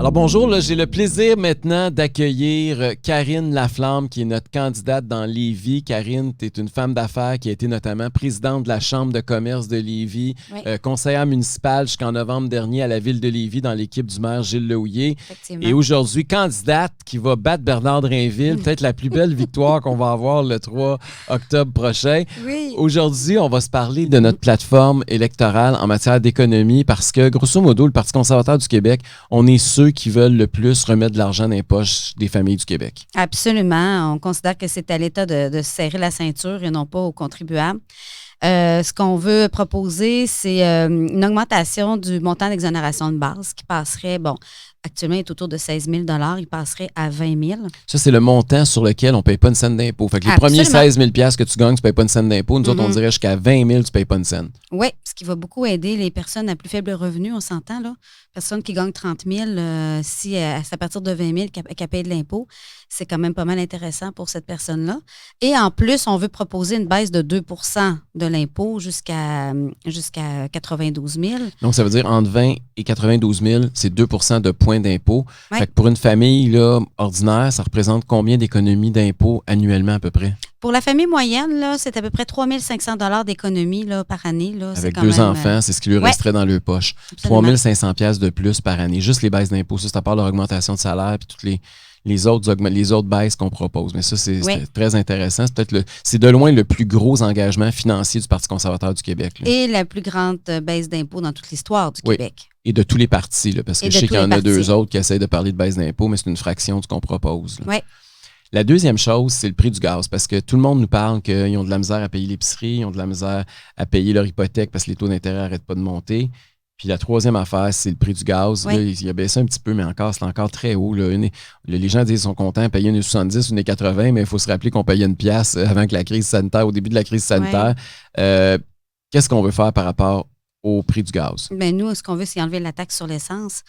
Alors bonjour, là, j'ai le plaisir maintenant d'accueillir Karine Laflamme, qui est notre candidate dans Lévis. Karine, tu es une femme d'affaires qui a été notamment présidente de la Chambre de commerce de Lévis, Oui. Conseillère municipale jusqu'en novembre dernier à la ville de Lévis dans l'équipe du maire Gilles Lehouillier. Effectivement. Et aujourd'hui, candidate qui va battre Bernard Drainville, peut-être la plus belle victoire qu'on va avoir le 3 octobre prochain. Oui. Aujourd'hui, on va se parler de notre plateforme électorale en matière d'économie parce que, grosso modo, le Parti conservateur du Québec, on est ceux qui veulent le plus remettre de l'argent dans les poches des familles du Québec. Absolument. On considère que c'est à l'État de se serrer la ceinture et non pas aux contribuables. Ce qu'on veut proposer, c'est une augmentation du montant d'exonération de base qui passerait, actuellement, il est autour de 16 000 $, il passerait à 20 000 $. Ça, c'est le montant sur lequel on ne paye pas une scène d'impôt. Fait que les premiers 16 000 $ que tu gagnes, tu ne payes pas une scène d'impôt. Nous autres, on dirait jusqu'à 20 000 $, tu ne payes pas une scène. Oui, ce qui va beaucoup aider les personnes à plus faible revenu, on s'entend, là. Personnes qui gagnent 30 000, si c'est à partir de 20 000 qu'elle paye de l'impôt, c'est quand même pas mal intéressant pour cette personne-là. Et en plus, on veut proposer une baisse de 2 % de l'impôt jusqu'à 92 000. Donc, ça veut dire entre 20 et 92 000, c'est 2 % de points d'impôt. Ouais. Fait que pour une famille là, ordinaire, ça représente combien d'économies d'impôt annuellement à peu près? Pour la famille moyenne, là, c'est à peu près 3 500 $ d'économie là, par année. Là. Avec c'est deux quand même, enfants, c'est ce qui lui ouais. resterait dans leur poche. Absolument. 3 500 $ de plus par année. Juste les baisses d'impôts. Ça, c'est à part leur augmentation de salaire puis toutes les autres baisses qu'on propose. Mais ça, c'est très intéressant. C'est de loin le plus gros engagement financier du Parti conservateur du Québec. Là. Et la plus grande baisse d'impôt dans toute l'histoire du Québec. Et de tous les partis, là, parce que je sais qu'il y en a deux autres qui essayent de parler de baisse d'impôt, mais c'est une fraction de ce qu'on propose. Oui. La deuxième chose, c'est le prix du gaz, parce que tout le monde nous parle qu'ils ont de la misère à payer l'épicerie, ils ont de la misère à payer leur hypothèque parce que les taux d'intérêt n'arrêtent pas de monter. Puis la troisième affaire, c'est le prix du gaz. Oui. Là, il a baissé un petit peu, mais c'est encore très haut. Là. Les gens disent qu'ils sont contents de payer une 70 ou une 80, mais il faut se rappeler qu'on payait une pièce avant que la crise sanitaire, au début de la crise sanitaire. Oui. Qu'est-ce qu'on veut faire par rapport au prix du gaz? Bien, nous, ce qu'on veut, c'est enlever la taxe sur l'essence,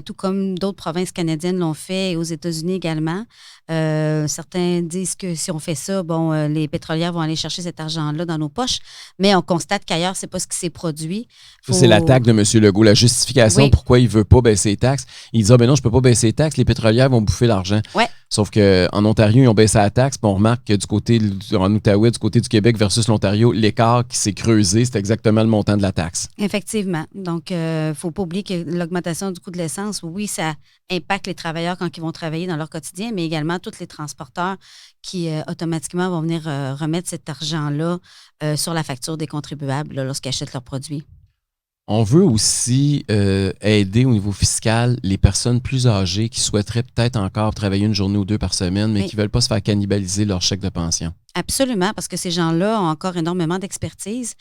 tout comme d'autres provinces canadiennes l'ont fait et aux États-Unis également. Certains disent que si on fait ça, les pétrolières vont aller chercher cet argent-là dans nos poches, mais on constate qu'ailleurs, c'est pas ce qui s'est produit. Ça, c'est l'attaque de M. Legault, la justification pourquoi il ne veut pas baisser les taxes. Il dit, non, je ne peux pas baisser les taxes, les pétrolières vont bouffer l'argent. Ouais. Sauf qu'en Ontario, ils ont baissé la taxe, puis on remarque que en Outaouais, du côté du Québec versus l'Ontario, l'écart qui s'est creusé, c'est exactement le montant de la taxe. Effectivement. Donc, il ne faut pas oublier que l'augmentation du coût de l'essence, oui, ça impacte les travailleurs quand ils vont travailler dans leur quotidien, mais également tous les transporteurs qui automatiquement vont venir remettre cet argent-là sur la facture des contribuables lorsqu'ils achètent leurs produits. On veut aussi aider au niveau fiscal les personnes plus âgées qui souhaiteraient peut-être encore travailler une journée ou deux par semaine, mais qui ne veulent pas se faire cannibaliser leur chèque de pension. Absolument, parce que ces gens-là ont encore énormément d'expertise.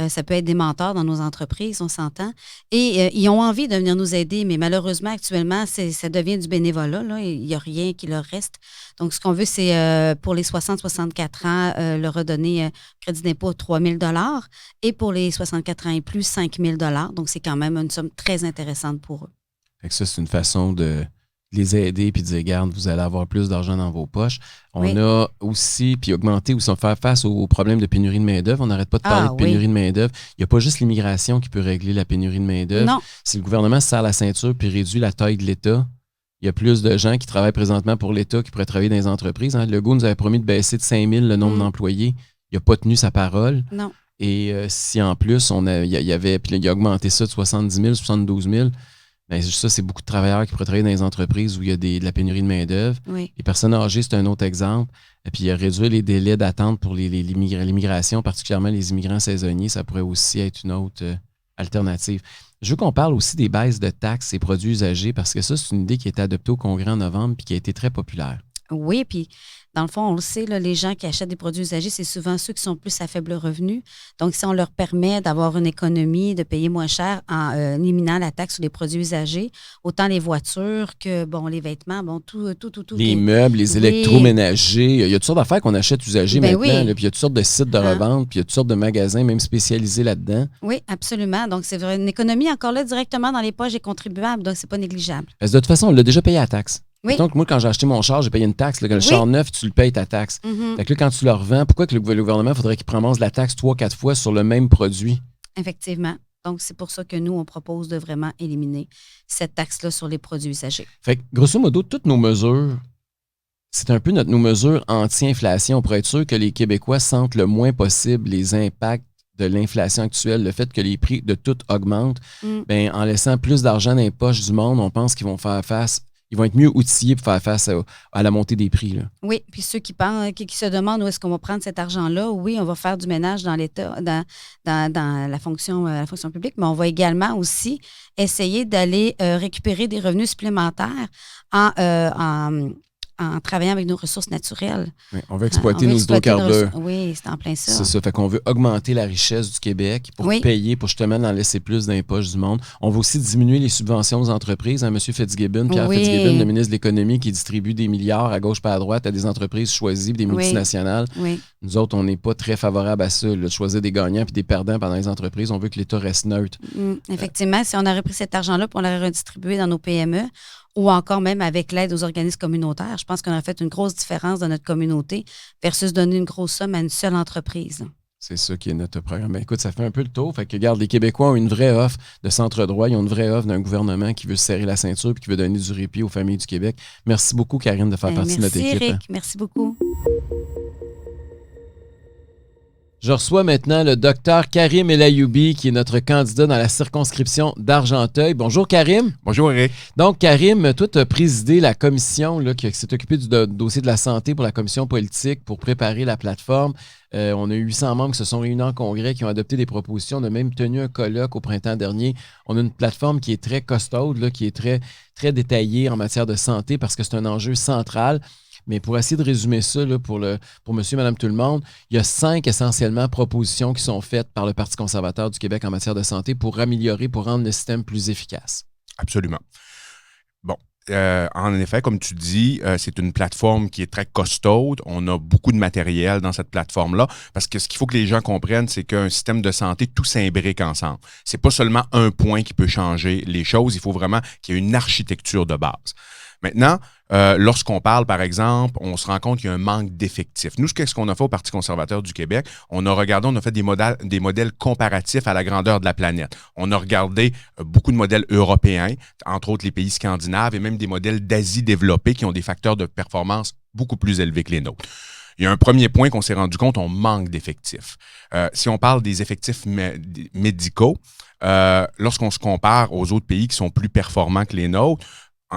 Ça peut être des mentors dans nos entreprises, on s'entend. Et ils ont envie de venir nous aider, mais malheureusement, actuellement, ça devient du bénévolat. Là, il n'y a rien qui leur reste. Donc, ce qu'on veut, c'est pour les 60-64 ans, leur redonner crédit d'impôt de 3 000 $ et pour les 64 ans et plus, 5 000 $. Donc, c'est quand même une somme très intéressante pour eux. Fait que ça, c'est une façon de les aider puis de dire, regarde, vous allez avoir plus d'argent dans vos poches. On a aussi, puis augmenter ou faire face aux problèmes de pénurie de main-d'œuvre. On n'arrête pas de parler de pénurie de main-d'œuvre. Il n'y a pas juste l'immigration qui peut régler la pénurie de main-d'œuvre. Non. Si le gouvernement se serre la ceinture puis réduit la taille de l'État, il y a plus de gens qui travaillent présentement pour l'État qui pourraient travailler dans les entreprises. Hein. Legault nous avait promis de baisser de 5 000 le nombre d'employés. Il n'a pas tenu sa parole. Non. Et si en plus, il a augmenté ça de 70 000, 72 000, bien, ça, c'est beaucoup de travailleurs qui pourraient travailler dans les entreprises où il y a de la pénurie de main-d'œuvre. Oui. Les personnes âgées, c'est un autre exemple. Et puis, réduire les délais d'attente pour l'immigration, particulièrement les immigrants saisonniers, ça pourrait aussi être une autre alternative. Je veux qu'on parle aussi des baisses de taxes et produits usagés parce que ça, c'est une idée qui a été adoptée au Congrès en novembre et qui a été très populaire. Oui, puis dans le fond, on le sait, là, les gens qui achètent des produits usagés, c'est souvent ceux qui sont plus à faible revenu. Donc, si on leur permet d'avoir une économie, de payer moins cher en éliminant la taxe sur les produits usagés, autant les voitures que les vêtements, tout. Les meubles, les électroménagers, il y a toutes sortes d'affaires qu'on achète usagées maintenant. Oui. Là, puis il y a toutes sortes de sites de revente, puis il y a toutes sortes de magasins même spécialisés là-dedans. Oui, absolument. Donc, c'est vrai, une économie encore là directement dans les poches des contribuables, donc c'est pas négligeable. Parce que de toute façon, on l'a déjà payé la taxe. Oui. Donc, moi, quand j'ai acheté mon char, j'ai payé une taxe. Là, le char neuf, tu le payes ta taxe. Fait que là, quand tu le revends, pourquoi que le gouvernement faudrait qu'il ramasse la taxe 3-4 fois sur le même produit? Effectivement. Donc, c'est pour ça que nous, on propose de vraiment éliminer cette taxe-là sur les produits usagés. Fait que, grosso modo, toutes nos mesures, c'est un peu nos mesures anti-inflation. On pourrait être sûr que les Québécois sentent le moins possible les impacts de l'inflation actuelle, le fait que les prix de tout augmentent. Ben, en laissant plus d'argent dans les poches du monde, on pense qu'ils vont faire face. Ils vont être mieux outillés pour faire face à la montée des prix. Là. Oui, puis ceux qui pensent, qui se demandent où est-ce qu'on va prendre cet argent-là, oui, on va faire du ménage dans l'État, dans la fonction publique, mais on va également aussi essayer d'aller récupérer des revenus supplémentaires en travaillant avec nos ressources naturelles. Oui, on veut exploiter nos hydrocarbures. Oui, c'est en plein ça. C'est ça. Fait qu'on veut augmenter la richesse du Québec pour payer, pour justement en laisser plus dans les poches du monde. On veut aussi diminuer les subventions aux entreprises. M. Fitzgibbon, Pierre Fitzgibbon, le ministre de l'Économie, qui distribue des milliards à gauche pas à droite à des entreprises choisies, des multinationales. Oui. Nous autres, on n'est pas très favorables à ça, de choisir des gagnants puis des perdants pendant les entreprises. On veut que l'État reste neutre. Effectivement, si on aurait pris cet argent-là pour l'aurait redistribué dans nos PME, ou encore même avec l'aide aux organismes communautaires, je pense qu'on aurait fait une grosse différence dans notre communauté versus donner une grosse somme à une seule entreprise. C'est ça qui est notre programme. Ben, écoute, ça fait un peu le tour. Fait que, regarde, les Québécois ont une vraie offre de centre droit. Ils ont une vraie offre d'un gouvernement qui veut se serrer la ceinture et qui veut donner du répit aux familles du Québec. Merci beaucoup, Karine, de faire partie de notre équipe. Merci, Eric. Merci beaucoup. Je reçois maintenant le docteur Karim Elayoubi, qui est notre candidat dans la circonscription d'Argenteuil. Bonjour, Karim. Bonjour, Eric. Donc, Karim, toi, tu as présidé la commission là, qui s'est occupée du dossier de la santé pour la commission politique pour préparer la plateforme. On a eu 800 membres qui se sont réunis en congrès, qui ont adopté des propositions. On a même tenu un colloque au printemps dernier. On a une plateforme qui est très costaude, là, qui est très, très détaillée en matière de santé parce que c'est un enjeu central. Mais pour essayer de résumer ça là, pour monsieur, madame, tout le monde, il y a 5 essentiellement propositions qui sont faites par le Parti conservateur du Québec en matière de santé pour améliorer, pour rendre le système plus efficace. Absolument. Bon, en effet, comme tu dis, c'est une plateforme qui est très costaude. On a beaucoup de matériel dans cette plateforme-là parce que ce qu'il faut que les gens comprennent, c'est qu'un système de santé, tout s'imbrique ensemble. C'est pas seulement un point qui peut changer les choses. Il faut vraiment qu'il y ait une architecture de base. Maintenant, lorsqu'on parle, par exemple, on se rend compte qu'il y a un manque d'effectifs. Nous, qu'est-ce qu'on a fait au Parti conservateur du Québec? On a fait des modèles comparatifs à la grandeur de la planète. On a regardé beaucoup de modèles européens, entre autres les pays scandinaves, et même des modèles d'Asie développés qui ont des facteurs de performance beaucoup plus élevés que les nôtres. Il y a un premier point qu'on s'est rendu compte, on manque d'effectifs. Si on parle des effectifs médicaux, lorsqu'on se compare aux autres pays qui sont plus performants que les nôtres,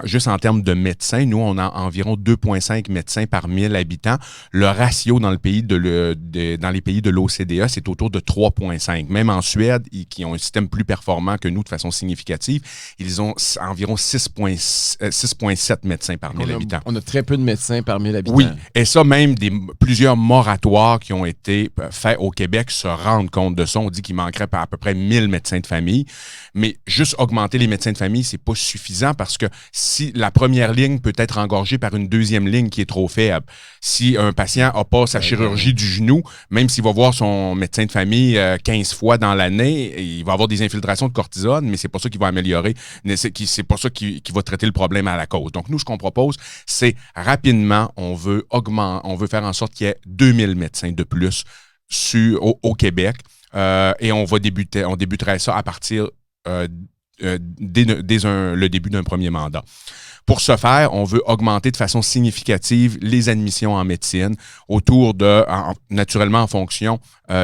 juste en termes de médecins, nous, on a environ 2,5 médecins par 1000 habitants. Le ratio dans les pays de l'OCDE, c'est autour de 3,5. Même en Suède, qui ont un système plus performant que nous de façon significative, ils ont environ 6,7 médecins par 1000 habitants. On a très peu de médecins par 1000 habitants. Oui, et ça, même plusieurs moratoires qui ont été faits au Québec se rendent compte de ça. On dit qu'il manquerait à peu près 1000 médecins de famille. Mais juste augmenter les médecins de famille, c'est pas suffisant parce que si la première ligne peut être engorgée par une deuxième ligne qui est trop faible, si un patient n'a pas sa chirurgie du genou, même s'il va voir son médecin de famille 15 fois dans l'année, il va avoir des infiltrations de cortisone, mais c'est pas ça qui va améliorer, c'est pas ça qui va traiter le problème à la cause. Donc nous, ce qu'on propose, c'est rapidement, on veut faire en sorte qu'il y ait 2000 médecins de plus au Québec et on débuterait ça à partir dès le début d'un premier mandat. Pour ce faire, on veut augmenter de façon significative les admissions en médecine naturellement en fonction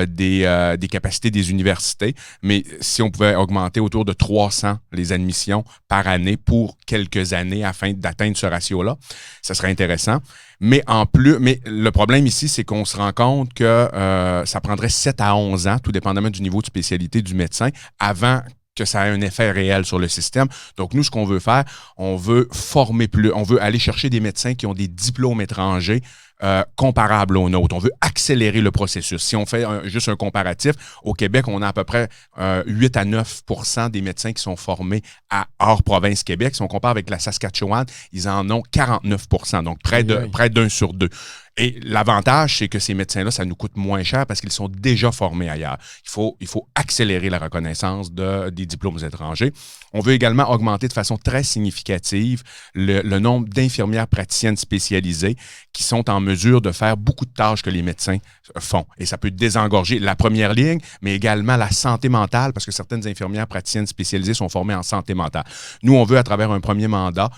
des capacités des universités. Mais si on pouvait augmenter autour de 300 les admissions par année pour quelques années afin d'atteindre ce ratio-là, ça serait intéressant. Mais le problème ici, c'est qu'on se rend compte que ça prendrait 7 à 11 ans, tout dépendamment du niveau de spécialité du médecin, avant que ça ait un effet réel sur le système. Donc, nous, ce qu'on veut faire, on veut aller chercher des médecins qui ont des diplômes étrangers comparables aux nôtres. On veut accélérer le processus. Si on fait juste un comparatif, au Québec, on a à peu près 8 à 9 % des médecins qui sont formés hors province Québec. Si on compare avec la Saskatchewan, ils en ont 49 %, donc près d'un sur deux. Et l'avantage, c'est que ces médecins-là, ça nous coûte moins cher parce qu'ils sont déjà formés ailleurs. Il faut accélérer la reconnaissance des diplômes étrangers. On veut également augmenter de façon très significative le nombre d'infirmières praticiennes spécialisées qui sont en mesure de faire beaucoup de tâches que les médecins font. Et ça peut désengorger la première ligne, mais également la santé mentale, parce que certaines infirmières praticiennes spécialisées sont formées en santé mentale. Nous, on veut, à travers un premier mandat,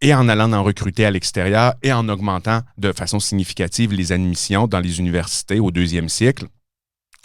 et en allant en recruter à l'extérieur et en augmentant de façon significative les admissions dans les universités au 2e cycle,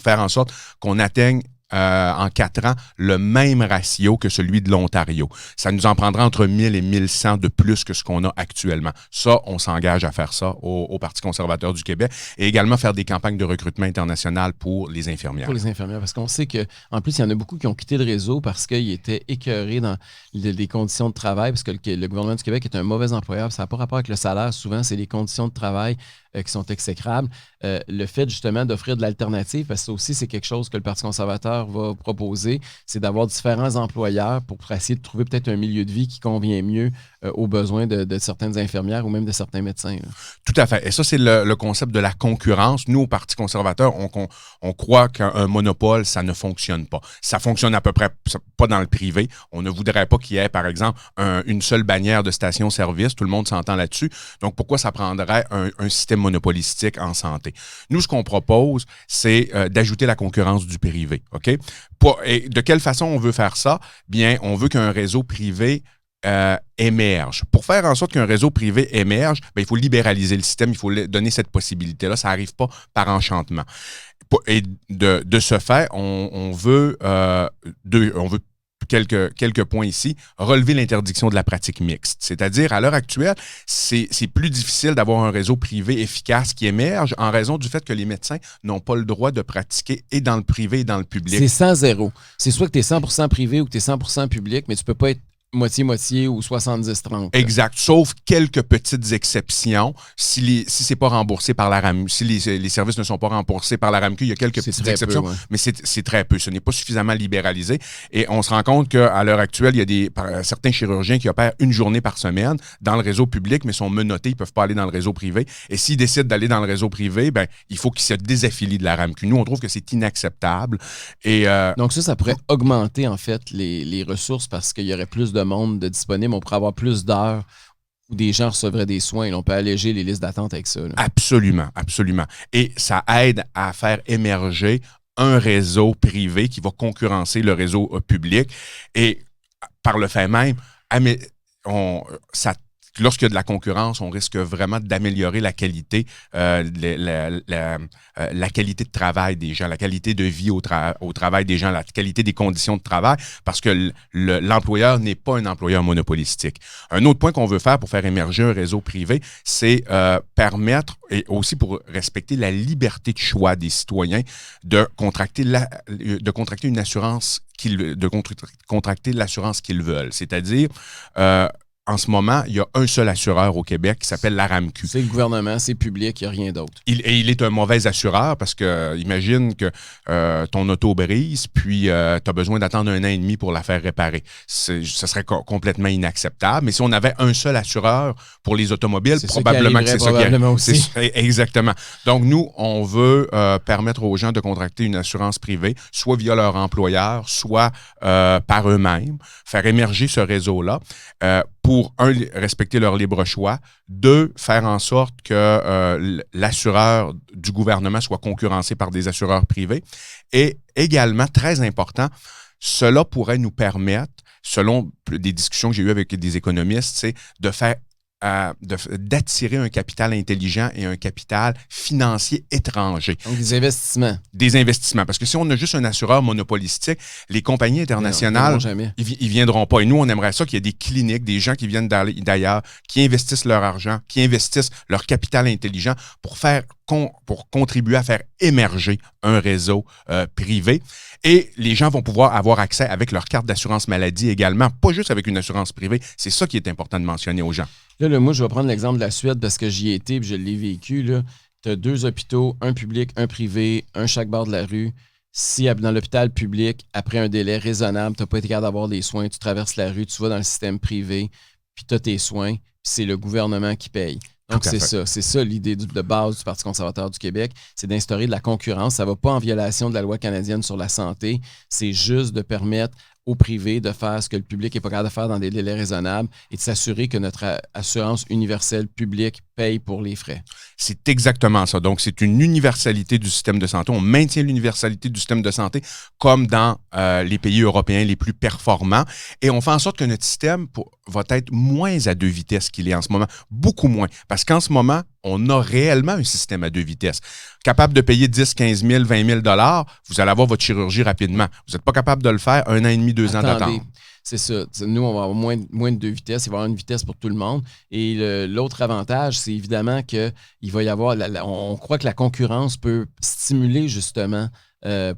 faire en sorte qu'on atteigne en 4 ans le même ratio que celui de l'Ontario. Ça nous en prendra entre 1000 et 1100 de plus que ce qu'on a actuellement. Ça, on s'engage à faire ça au Parti conservateur du Québec et également faire des campagnes de recrutement international pour les infirmières. Pour les infirmières, parce qu'on sait qu'en plus, il y en a beaucoup qui ont quitté le réseau parce qu'ils étaient écœurés dans les conditions de travail, parce que le gouvernement du Québec est un mauvais employeur. Ça n'a pas rapport avec le salaire. Souvent, c'est les conditions de travail qui sont exécrables. Le fait justement d'offrir de l'alternative, parce que ça aussi, c'est quelque chose que le Parti conservateur va proposer, c'est d'avoir différents employeurs pour essayer de trouver peut-être un milieu de vie qui convient mieux aux besoins de certaines infirmières ou même de certains médecins. Là. Tout à fait. Et ça, c'est le concept de la concurrence. Nous, au Parti conservateur, on croit qu'un monopole, ça ne fonctionne pas. Ça fonctionne à peu près pas dans le privé. On ne voudrait pas qu'il y ait, par exemple, une seule bannière de station-service. Tout le monde s'entend là-dessus. Donc, pourquoi ça prendrait un système monopolistique en santé? Nous, ce qu'on propose, c'est d'ajouter la concurrence du privé. OK? Et de quelle façon on veut faire ça? Bien, on veut qu'un réseau privé émerge. Pour faire en sorte qu'un réseau privé émerge, bien, il faut libéraliser le système, il faut donner cette possibilité-là. Ça n'arrive pas par enchantement. Et de ce fait, on veut quelques points ici, relever l'interdiction de la pratique mixte. C'est-à-dire, à l'heure actuelle, c'est plus difficile d'avoir un réseau privé efficace qui émerge en raison du fait que les médecins n'ont pas le droit de pratiquer et dans le privé et dans le public. C'est 100-0. C'est soit que tu es 100% privé ou que tu es 100% public, mais tu peux pas être moitié-moitié ou 70-30. Exact. Sauf quelques petites exceptions. Si c'est pas remboursé par la RAMQ, si les services ne sont pas remboursés par la RAMQ, il y a quelques petites exceptions, peu, ouais. Mais c'est très peu. Ce n'est pas suffisamment libéralisé. Et on se rend compte qu'à l'heure actuelle, il y a certains chirurgiens qui opèrent une journée par semaine dans le réseau public, mais sont menottés, ils ne peuvent pas aller dans le réseau privé. Et s'ils décident d'aller dans le réseau privé, ben, il faut qu'ils se désaffilient de la RAMQ. Nous, on trouve que c'est inacceptable. Et, donc ça pourrait augmenter, en fait, les ressources parce qu'il y aurait plus de monde de disponible, on pourrait avoir plus d'heures où des gens recevraient des soins. On peut alléger les listes d'attente avec ça. Là. Absolument, absolument. Et ça aide à faire émerger un réseau privé qui va concurrencer le réseau public. Et par le fait même, lorsqu'il y a de la concurrence, on risque vraiment d'améliorer la qualité, la qualité de travail des gens, la qualité de vie au travail des gens, la qualité des conditions de travail, parce que l'employeur n'est pas un employeur monopolistique. Un autre point qu'on veut faire pour faire émerger un réseau privé, c'est permettre, et aussi pour respecter la liberté de choix des citoyens, de contracter une assurance contracter l'assurance qu'ils veulent. C'est-à-dire, en ce moment, il y a un seul assureur au Québec qui s'appelle la RAMQ. C'est le gouvernement, c'est public, il n'y a rien d'autre. Il est un mauvais assureur parce que imagine que ton auto brise, puis tu as besoin d'attendre 1 an et demi pour la faire réparer. Ce serait complètement inacceptable. Mais si on avait un seul assureur pour les automobiles, probablement que c'est ça qui arrive. Aussi. Exactement. Donc, nous, on veut permettre aux gens de contracter une assurance privée, soit via leur employeur, soit par eux-mêmes, faire émerger ce réseau-là. Pour, 1, respecter leur libre choix, 2, faire en sorte que l'assureur du gouvernement soit concurrencé par des assureurs privés. Et également, très important, cela pourrait nous permettre, selon des discussions que j'ai eues avec des économistes, c'est de faire d'attirer un capital intelligent et un capital financier étranger. Donc, des investissements. Des investissements. Parce que si on a juste un assureur monopolistique, les compagnies internationales, ils viendront pas. Et nous, on aimerait ça qu'il y ait des cliniques, des gens qui viennent d'ailleurs, qui investissent leur argent, qui investissent leur capital intelligent pour contribuer à faire émerger un réseau privé. Et les gens vont pouvoir avoir accès avec leur carte d'assurance maladie également, pas juste avec une assurance privée. C'est ça qui est important de mentionner aux gens. Là, moi, je vais prendre l'exemple de la Suède parce que j'y ai été et je l'ai vécu. Tu as 2 hôpitaux, un public, un privé, un chaque bord de la rue. Si dans l'hôpital public, après un délai raisonnable, tu n'as pas été capable d'avoir des soins, tu traverses la rue, tu vas dans le système privé, puis tu as tes soins, puis c'est le gouvernement qui paye. Donc, Tout à fait. c'est ça l'idée de base du Parti conservateur du Québec, c'est d'instaurer de la concurrence. Ça ne va pas en violation de la loi canadienne sur la santé, c'est juste de permettre au privé de faire ce que le public n'est pas capable de faire dans des délais raisonnables et de s'assurer que notre assurance universelle publique paye pour les frais. C'est exactement ça. Donc, c'est une universalité du système de santé. On maintient l'universalité du système de santé comme dans les pays européens les plus performants. Et on fait en sorte que notre système va être moins à deux vitesses qu'il est en ce moment. Beaucoup moins. Parce qu'en ce moment, on a réellement un système à deux vitesses. Capable de payer 10, 15 000, 20 000 vous allez avoir votre chirurgie rapidement. Vous n'êtes pas capable de le faire 1 an et demi, 2 ans d'attente. C'est ça. Nous, on va avoir moins de deux vitesses. Il va y avoir une vitesse pour tout le monde. Et l'autre avantage, c'est évidemment qu'il va y avoir... on croit que la concurrence peut stimuler justement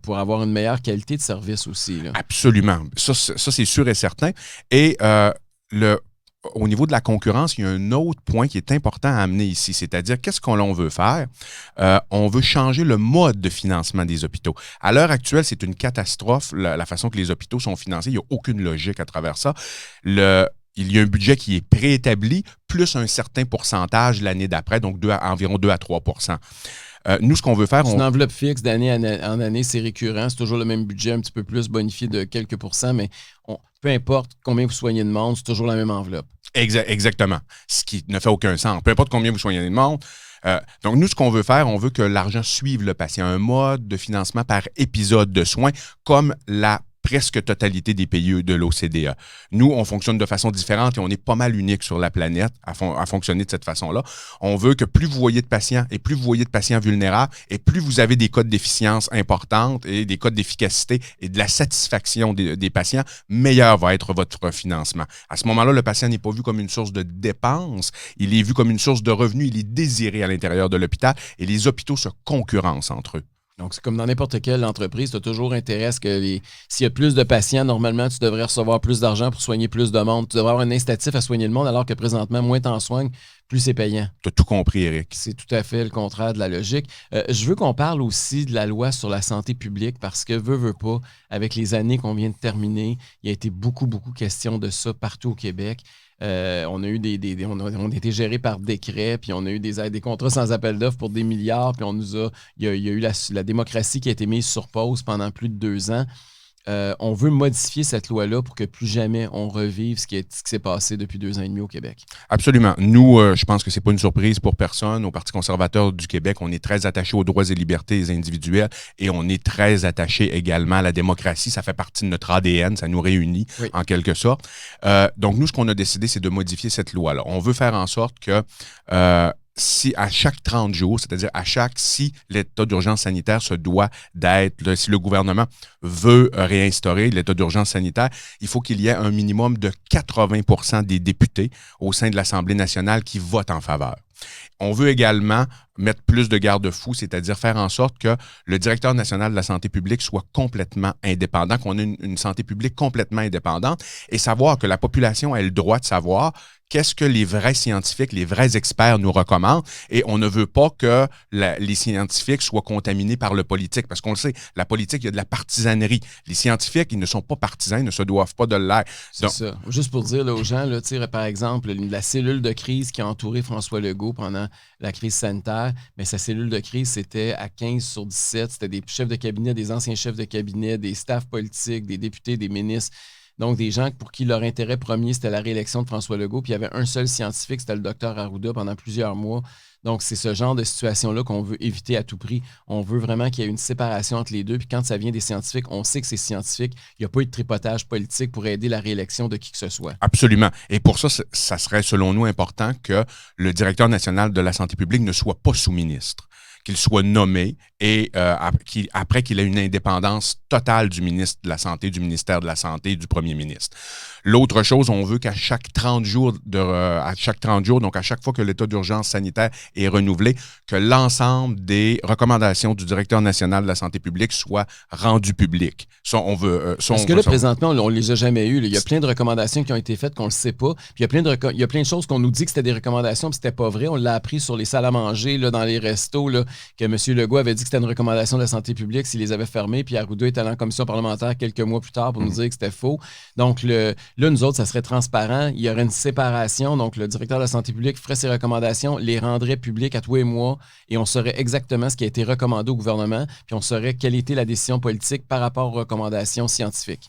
pour avoir une meilleure qualité de service aussi. Là. Absolument. Ça, c'est sûr et certain. Et au niveau de la concurrence, il y a un autre point qui est important à amener ici, c'est-à-dire qu'est-ce qu'on veut faire? On veut changer le mode de financement des hôpitaux. À l'heure actuelle, c'est une catastrophe, la façon que les hôpitaux sont financés. Il n'y a aucune logique à travers ça. Il y a un budget qui est préétabli, plus un certain pourcentage l'année d'après, donc environ 2 à 3 %. Nous, ce qu'on veut faire... C'est une enveloppe fixe d'année en année, c'est récurrent. C'est toujours le même budget, un petit peu plus bonifié de quelques pourcents, mais peu importe combien vous soignez de monde, c'est toujours la même enveloppe. Exactement. Ce qui ne fait aucun sens. Peu importe combien vous soignez de monde. Donc, nous, ce qu'on veut faire, on veut que l'argent suive le patient. Un mode de financement par épisode de soins, comme la presque totalité des pays de l'OCDE. Nous, on fonctionne de façon différente et on est pas mal unique sur la planète à fonctionner de cette façon-là. On veut que plus vous voyez de patients et plus vous voyez de patients vulnérables et plus vous avez des codes d'efficience importantes et des codes d'efficacité et de la satisfaction des patients, meilleur va être votre financement. À ce moment-là, le patient n'est pas vu comme une source de dépenses, il est vu comme une source de revenus, il est désiré à l'intérieur de l'hôpital et les hôpitaux se concurrencent entre eux. Donc, c'est comme dans n'importe quelle entreprise, tu as toujours intérêt à ce que s'il y a plus de patients, normalement, tu devrais recevoir plus d'argent pour soigner plus de monde. Tu devrais avoir un incitatif à soigner le monde, alors que présentement, moins tu en soignes, plus c'est payant. Tu as tout compris, Éric. C'est tout à fait le contraire de la logique. Je veux qu'on parle aussi de la loi sur la santé publique parce que, veut pas, avec les années qu'on vient de terminer, il y a été beaucoup question de ça partout au Québec. On a eu on a été gérés par décret, puis on a eu des contrats sans appel d'offres pour des milliards, puis il y a eu la démocratie qui a été mise sur pause pendant plus de 2 ans. On veut modifier cette loi-là pour que plus jamais on revive ce qui s'est passé depuis 2 ans et demi au Québec. Absolument. Nous, je pense que c'est pas une surprise pour personne. Au Parti conservateur du Québec, on est très attaché aux droits et libertés individuelles et on est très attaché également à la démocratie. Ça fait partie de notre ADN, ça nous réunit en quelque sorte. Donc, nous, ce qu'on a décidé, c'est de modifier cette loi-là. On veut faire en sorte que... si à chaque 30 jours, c'est-à-dire si l'état d'urgence sanitaire se doit d'être, si le gouvernement veut réinstaurer l'état d'urgence sanitaire, il faut qu'il y ait un minimum de 80 % des députés au sein de l'Assemblée nationale qui votent en faveur. On veut également mettre plus de garde-fous, c'est-à-dire faire en sorte que le directeur national de la santé publique soit complètement indépendant, qu'on ait une santé publique complètement indépendante et savoir que la population a le droit de savoir qu'est-ce que les vrais scientifiques, les vrais experts nous recommandent et on ne veut pas que les scientifiques soient contaminés par le politique parce qu'on le sait, la politique, il y a de la partisanerie. Les scientifiques, ils ne sont pas partisans, ils ne se doivent pas de l'être. C'est ça. Juste pour dire là, aux gens, là, par exemple, la cellule de crise qui a entouré François Legault pendant la crise sanitaire, mais sa cellule de crise, c'était à 15 sur 17. C'était des chefs de cabinet, des anciens chefs de cabinet, des staffs politiques, des députés, des ministres. Donc, des gens pour qui leur intérêt premier, c'était la réélection de François Legault. Puis il y avait un seul scientifique, c'était le docteur Arruda pendant plusieurs mois. Donc, c'est ce genre de situation-là qu'on veut éviter à tout prix. On veut vraiment qu'il y ait une séparation entre les deux. Puis quand ça vient des scientifiques, on sait que c'est scientifique. Il n'y a pas eu de tripotage politique pour aider la réélection de qui que ce soit. Absolument. Et pour ça, ça serait, selon nous, important que le directeur national de la santé publique ne soit pas sous-ministre, qu'il soit nommé et après qu'il ait une indépendance totale du ministre de la Santé, du ministère de la Santé et du premier ministre. L'autre chose, on veut qu'à chaque 30 jours, donc à chaque fois que l'état d'urgence sanitaire est renouvelé, que l'ensemble des recommandations du directeur national de la santé publique soient rendues publiques. Ça, on veut... Parce que là, présentement, on ne les a jamais eues. Il y a plein de recommandations qui ont été faites qu'on ne le sait pas. Puis il y a plein de choses qu'on nous dit que c'était des recommandations puis c'était pas vrai. On l'a appris sur les salles à manger, là, dans les restos. Là. que M. Legault avait dit que c'était une recommandation de la santé publique s'il les avait fermés, puis Arruda est allé en commission parlementaire quelques mois plus tard pour nous dire que c'était faux. Donc là, nous autres, ça serait transparent. Il y aurait une séparation. Donc, le directeur de la santé publique ferait ses recommandations, les rendrait publiques à tous les mois, et on saurait exactement ce qui a été recommandé au gouvernement, puis on saurait quelle était la décision politique par rapport aux recommandations scientifiques.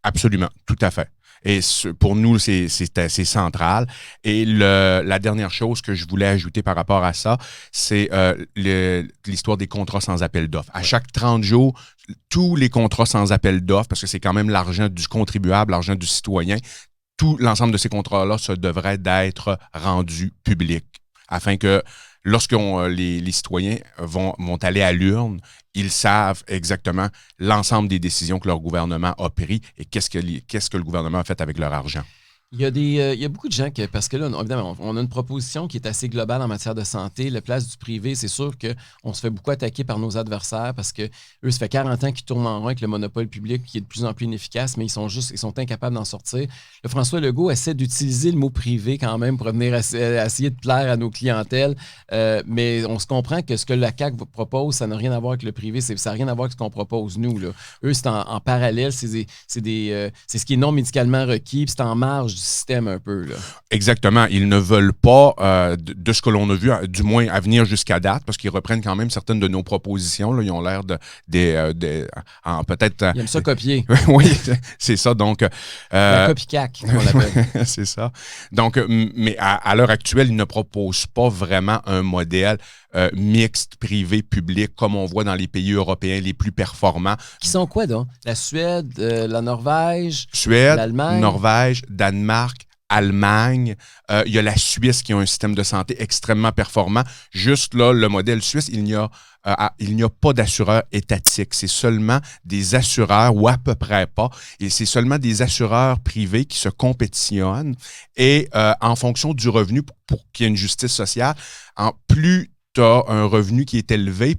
Absolument, tout à fait. Et pour nous, c'est central. Et la dernière chose que je voulais ajouter par rapport à ça, c'est l'histoire des contrats sans appel d'offres. À chaque 30 jours, tous les contrats sans appel d'offres, parce que c'est quand même l'argent du contribuable, l'argent du citoyen, tout l'ensemble de ces contrats-là, ça devrait d'être rendu public afin que lorsque les citoyens vont aller à l'urne, ils savent exactement l'ensemble des décisions que leur gouvernement a prises et qu'est-ce que le gouvernement a fait avec leur argent. Il y a beaucoup de gens parce que là, évidemment, on a une proposition qui est assez globale en matière de santé. La place du privé, c'est sûr qu'on se fait beaucoup attaquer par nos adversaires parce que eux, ça fait 40 ans qu'ils tournent en rond avec le monopole public qui est de plus en plus inefficace, mais ils sont incapables d'en sortir. Le François Legault essaie d'utiliser le mot privé quand même pour venir essayer de plaire à nos clientèles, mais on se comprend que ce que la CAQ propose, ça n'a rien à voir avec le privé, ça n'a rien à voir avec ce qu'on propose nous, là. Eux, c'est en parallèle, c'est ce qui est non médicalement requis, puis c'est en marge du système un peu, là. Exactement. Ils ne veulent pas, de ce que l'on a vu, du moins à venir jusqu'à date, parce qu'ils reprennent quand même certaines de nos propositions. Là. Ils ont l'air peut-être... Ils aiment ça copier. Oui, c'est ça. Donc, la copycat, on l'appelle. C'est ça. Donc, mais à l'heure actuelle, ils ne proposent pas vraiment un modèle mixte, privé, public, comme on voit dans les pays européens les plus performants. Qui sont quoi, donc? La Suède, la Norvège, Suède, l'Allemagne. Norvège, Danemark, Allemagne. Il y a la Suisse qui a un système de santé extrêmement performant. Juste là, le modèle suisse, il n'y a pas d'assureur étatique. C'est seulement des assureurs, ou à peu près pas. Et c'est seulement des assureurs privés qui se compétitionnent. Et en fonction du revenu, pour qu'il y ait une justice sociale, plus tu as un revenu qui est élevé,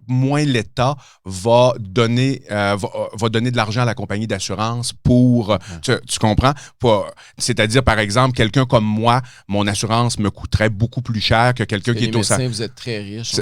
moins l'État va donner de l'argent à la compagnie d'assurance pour... Tu comprends? C'est-à-dire, par exemple, quelqu'un comme moi, mon assurance me coûterait beaucoup plus cher que quelqu'un qui est au salaire... Vous êtes très riche.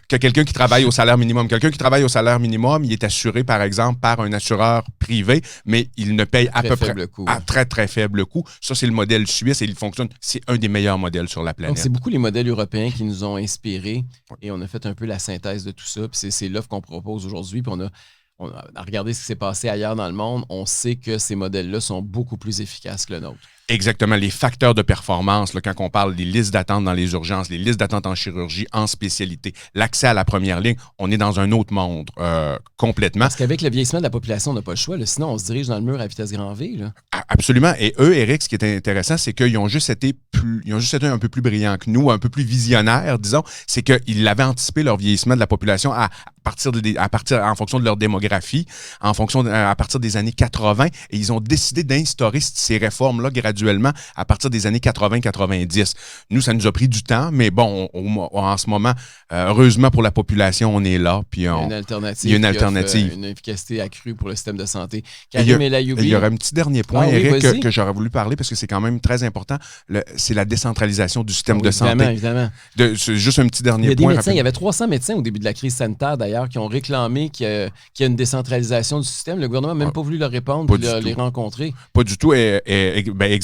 Que quelqu'un qui travaille au salaire minimum. Quelqu'un qui travaille au salaire minimum, il est assuré, par exemple, par un assureur privé, mais il ne paye à peu près à très, très faible coût. Ça, c'est le modèle suisse et il fonctionne. C'est un des meilleurs modèles sur la planète. Donc, c'est beaucoup les modèles européens qui nous ont inspirés et on a fait un peu la synthèse de tout ça. Puis c'est l'offre qu'on propose aujourd'hui. Puis on a regardé ce qui s'est passé ailleurs dans le monde. On sait que ces modèles-là sont beaucoup plus efficaces que le nôtre. Exactement. Les facteurs de performance, là, quand on parle des listes d'attente dans les urgences, les listes d'attente en chirurgie, en spécialité, l'accès à la première ligne, on est dans un autre monde complètement. Parce qu'avec le vieillissement de la population, on n'a pas le choix. Là, sinon, on se dirige dans le mur à vitesse grand V. Là. Absolument. Et eux, Éric, ce qui est intéressant, c'est qu'ils ont juste été un peu plus brillants que nous, un peu plus visionnaires, disons. C'est qu'ils avaient anticipé leur vieillissement de la population en fonction de leur démographie, à partir des années 80, et ils ont décidé d'instaurer ces réformes-là graduellement à partir des années 80-90. Nous, ça nous a pris du temps, mais bon, en ce moment, heureusement pour la population, on est là. Puis il y a une alternative. Une efficacité accrue pour le système de santé. Il y aurait un petit dernier point, Éric, que j'aurais voulu parler parce que c'est quand même très important. C'est la décentralisation du système de santé. Évidemment. C'est juste un petit dernier point. Il y avait 300 médecins au début de la crise sanitaire, d'ailleurs, qui ont réclamé qu'il y a une décentralisation du système. Le gouvernement n'a même pas voulu leur répondre et les rencontrer. Pas du tout.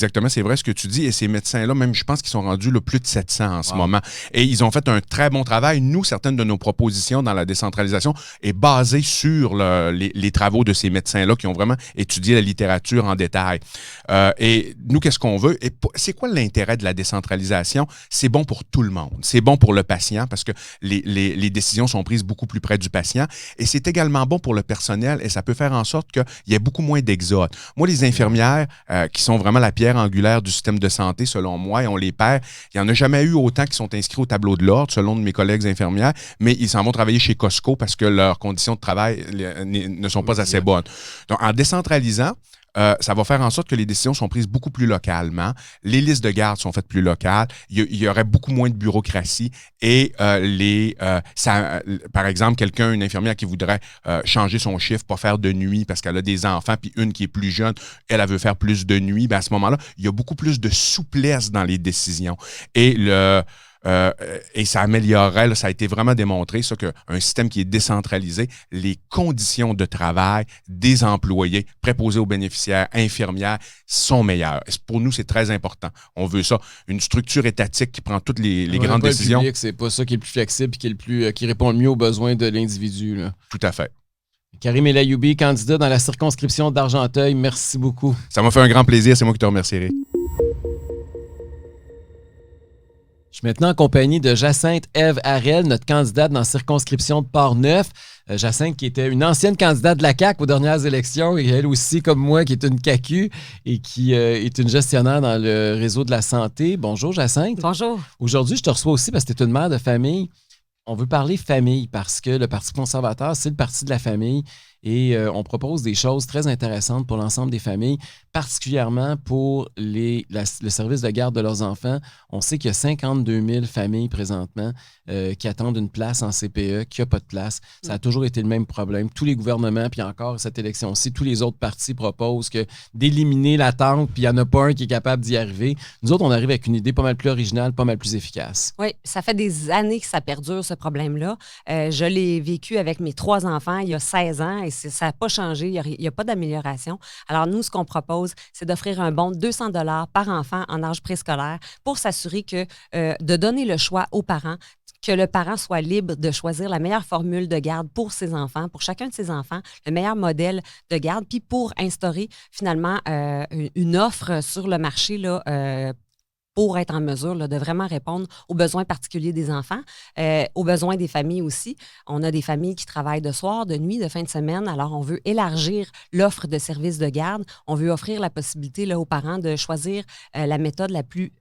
Exactement, c'est vrai ce que tu dis. Et ces médecins-là, même, je pense qu'ils sont rendus plus de 700 en ce moment. Et ils ont fait un très bon travail. Nous, certaines de nos propositions dans la décentralisation est basée sur les travaux de ces médecins-là qui ont vraiment étudié la littérature en détail. Et nous, qu'est-ce qu'on veut? Et c'est quoi l'intérêt de la décentralisation? C'est bon pour tout le monde. C'est bon pour le patient parce que les décisions sont prises beaucoup plus près du patient. Et c'est également bon pour le personnel et ça peut faire en sorte qu'il y ait beaucoup moins d'exode. Moi, les infirmières qui sont vraiment la pierre angulaire du système de santé, selon moi, et on les perd. Il n'y en a jamais eu autant qui sont inscrits au tableau de l'ordre, selon mes collègues infirmières, mais ils s'en vont travailler chez Costco parce que leurs conditions de travail ne sont pas assez bonnes. Donc, en décentralisant, ça va faire en sorte que les décisions sont prises beaucoup plus localement. Les listes de garde sont faites plus locales. Il y aurait beaucoup moins de bureaucratie et par exemple, une infirmière qui voudrait changer son chiffre, pas faire de nuit parce qu'elle a des enfants, puis une qui est plus jeune, elle veut faire plus de nuit, à ce moment-là, il y a beaucoup plus de souplesse dans les décisions. Et Et ça améliorerait, là, ça a été vraiment démontré, ça, qu'un système qui est décentralisé, les conditions de travail des employés, préposés aux bénéficiaires, infirmières, sont meilleures. Pour nous, c'est très important. On veut ça. Une structure étatique qui prend toutes les grandes décisions. Le public, c'est pas ça qui est le plus flexible et qui répond le mieux aux besoins de l'individu. Là. Tout à fait. Karim Elayoubi, candidat dans la circonscription d'Argenteuil, merci beaucoup. Ça m'a fait un grand plaisir. C'est moi qui te remercierai. Je suis maintenant en compagnie de Jacinthe Ève Harel, notre candidate dans la circonscription de Port-Neuf. Jacinthe, qui était une ancienne candidate de la CAQ aux dernières élections, et elle aussi, comme moi, qui est une CAQ et qui est une gestionnaire dans le réseau de la santé. Bonjour, Jacinthe. Bonjour. Aujourd'hui, je te reçois aussi parce que tu es une mère de famille. On veut parler famille parce que le Parti conservateur, c'est le parti de la famille et on propose des choses très intéressantes pour l'ensemble des familles, particulièrement pour le service de garde de leurs enfants. On sait qu'il y a 52 000 familles présentement qui attendent une place en CPE, qui n'ont pas de place. Ça a toujours été le même problème. Tous les gouvernements, puis encore cette élection-ci, tous les autres partis proposent d'éliminer l'attente, puis il n'y en a pas un qui est capable d'y arriver. Nous autres, on arrive avec une idée pas mal plus originale, pas mal plus efficace. Oui, ça fait des années que ça perdure, ce problème-là. Je l'ai vécu avec mes 3 enfants il y a 16 ans et ça n'a pas changé. Il n'y a pas d'amélioration. Alors, nous, ce qu'on propose, c'est d'offrir un bon de 200 $ par enfant en âge préscolaire pour s'assurer de donner le choix aux parents, que le parent soit libre de choisir la meilleure formule de garde pour ses enfants, pour chacun de ses enfants, le meilleur modèle de garde, puis pour instaurer finalement une offre sur le marché là, pour être en mesure là, de vraiment répondre aux besoins particuliers des enfants, aux besoins des familles aussi. On a des familles qui travaillent de soir, de nuit, de fin de semaine. Alors, on veut élargir l'offre de services de garde. On veut offrir la possibilité là, aux parents de choisir la méthode la plus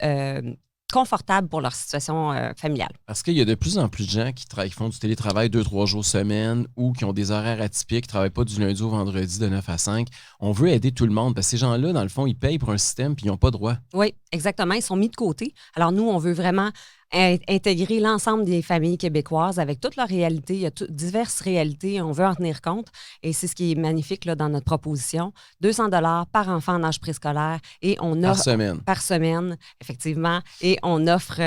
confortable pour leur situation familiale. Parce qu'il y a de plus en plus de gens qui font du télétravail 2-3 jours semaine ou qui ont des horaires atypiques, qui ne travaillent pas du lundi au vendredi de 9 à 5. On veut aider tout le monde parce que ces gens-là, dans le fond, ils payent pour un système puis ils n'ont pas droit. Oui, exactement. Ils sont mis de côté. Alors, nous, on veut vraiment intégrer l'ensemble des familles québécoises avec toute leur réalité. Il y a diverses réalités, on veut en tenir compte et c'est ce qui est magnifique là, dans notre proposition. 200 $ par enfant en âge préscolaire et on offre... Par semaine, effectivement. Et on offre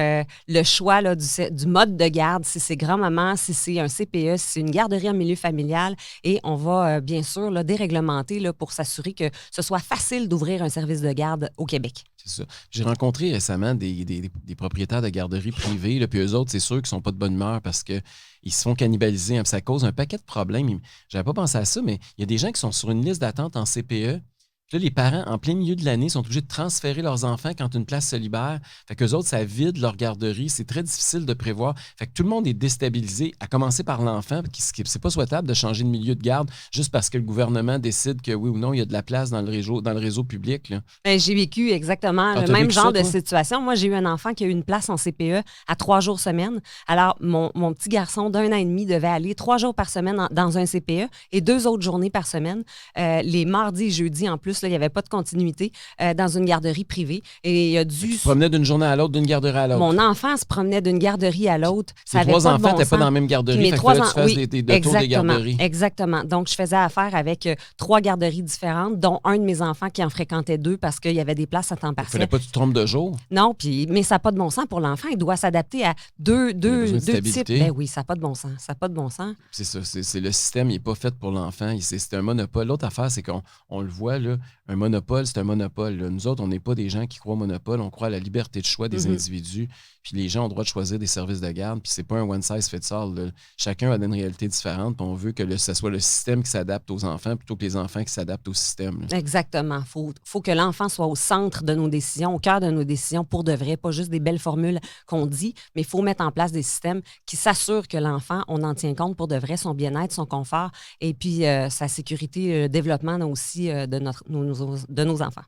le choix là, du mode de garde, si c'est grand-maman, si c'est un CPE, si c'est une garderie en milieu familial et on va bien sûr là, déréglementer là, pour s'assurer que ce soit facile d'ouvrir un service de garde au Québec. C'est ça. J'ai rencontré récemment des propriétaires de garderies privées, là, puis eux autres, c'est sûr qu'ils sont pas de bonne humeur parce qu'ils se font cannibaliser. Hein, ça cause un paquet de problèmes. J'avais pas pensé à ça, mais il y a des gens qui sont sur une liste d'attente en CPE. Puis là, les parents, en plein milieu de l'année, sont obligés de transférer leurs enfants quand une place se libère. Fait qu'eux autres, ça vide leur garderie. C'est très difficile de prévoir. Fait que tout le monde est déstabilisé, à commencer par l'enfant. C'est pas souhaitable de changer de milieu de garde juste parce que le gouvernement décide que oui ou non, il y a de la place dans le réseau public. Là. Bien, j'ai vécu exactement le même genre de situation. Moi, j'ai eu un enfant qui a eu une place en CPE à 3 jours semaine. Alors, mon petit garçon d'1 an et demi devait aller 3 jours par semaine dans un CPE et 2 autres journées par semaine. Les mardis et jeudis, en plus, là, il n'y avait pas de continuité dans une garderie privée. Et il a dû... Tu te promenais d'une journée à l'autre, d'une garderie à l'autre. Mon enfant se promenait d'une garderie à l'autre. Les 3 enfants n'étaient pas dans la même garderie. Mes 3 enfants, oui, des tours des garderies. Exactement. Donc, je faisais affaire avec 3 garderies différentes, dont un de mes enfants qui en fréquentait 2 parce qu'il y avait des places à temps partiel. Il ne fallait pas que tu te trompes de jour. Non, mais ça n'a pas de bon sens pour l'enfant. Il doit s'adapter à deux types. Ben oui, ça n'a pas de bon sens. Ça n'a pas de bon sens. C'est ça. C'est le système, il n'est pas fait pour l'enfant. C'est un monopole. L'autre affaire, c'est qu'on le voit, là, un monopole, c'est un monopole. Là. Nous autres, on n'est pas des gens qui croient au monopole. On croit à la liberté de choix des individus. Puis les gens ont le droit de choisir des services de garde. Puis c'est pas un one size fits all. Là. Chacun a une réalité différente. Puis on veut que ce soit le système qui s'adapte aux enfants plutôt que les enfants qui s'adaptent au système. Là. Exactement. Faut que l'enfant soit au centre de nos décisions, au cœur de nos décisions pour de vrai. Pas juste des belles formules qu'on dit, mais il faut mettre en place des systèmes qui s'assurent que l'enfant, on en tient compte pour de vrai, son bien-être, son confort et puis sa sécurité, le développement aussi de nos enfants.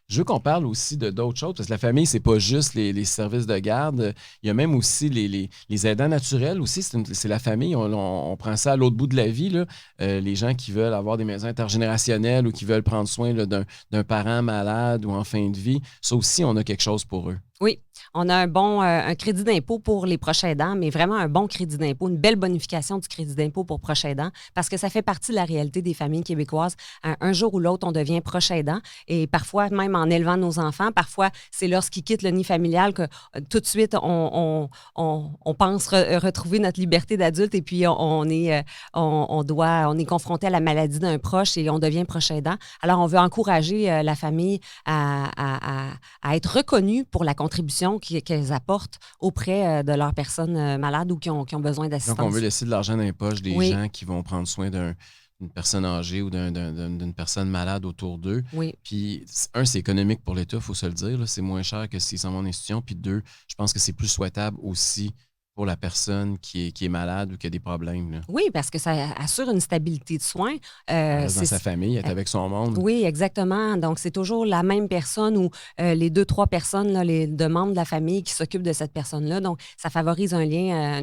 Je veux qu'on parle aussi d'autres choses, parce que la famille, c'est pas juste les services de garde. Il y a même aussi les aidants naturels aussi. C'est la famille. On prend ça à l'autre bout de la vie. Là. Les gens qui veulent avoir des maisons intergénérationnelles ou qui veulent prendre soin là, d'un parent malade ou en fin de vie. Ça aussi, on a quelque chose pour eux. Oui, on a un crédit d'impôt pour les proches aidants, mais vraiment un bon crédit d'impôt, une belle bonification du crédit d'impôt pour proches aidants, parce que ça fait partie de la réalité des familles québécoises. Un jour ou l'autre, on devient proche aidant, et parfois, même en élevant nos enfants, parfois, c'est lorsqu'ils quittent le nid familial que tout de suite, on pense retrouver notre liberté d'adulte, et puis on est confronté à la maladie d'un proche et on devient proche aidant. Alors, on veut encourager la famille à être reconnue pour la contribution qu'elles apportent auprès de leurs personnes malades ou qui ont besoin d'assistance. Donc, on veut laisser de l'argent dans les poches des Oui. gens qui vont prendre soin d'une personne âgée ou d'une personne malade autour d'eux. Oui. Puis, c'est économique pour l'État, il faut se le dire. Là. C'est moins cher que s'ils s'en vont en institution. Puis 2, je pense que c'est plus souhaitable aussi pour la personne qui est malade ou qui a des problèmes. Là. Oui, parce que ça assure une stabilité de soins. Elle reste dans sa famille, elle est avec son monde. Oui, exactement. Donc, c'est toujours la même personne ou les 2-3 personnes, là, les deux membres de la famille qui s'occupent de cette personne-là. Donc, ça favorise un lien,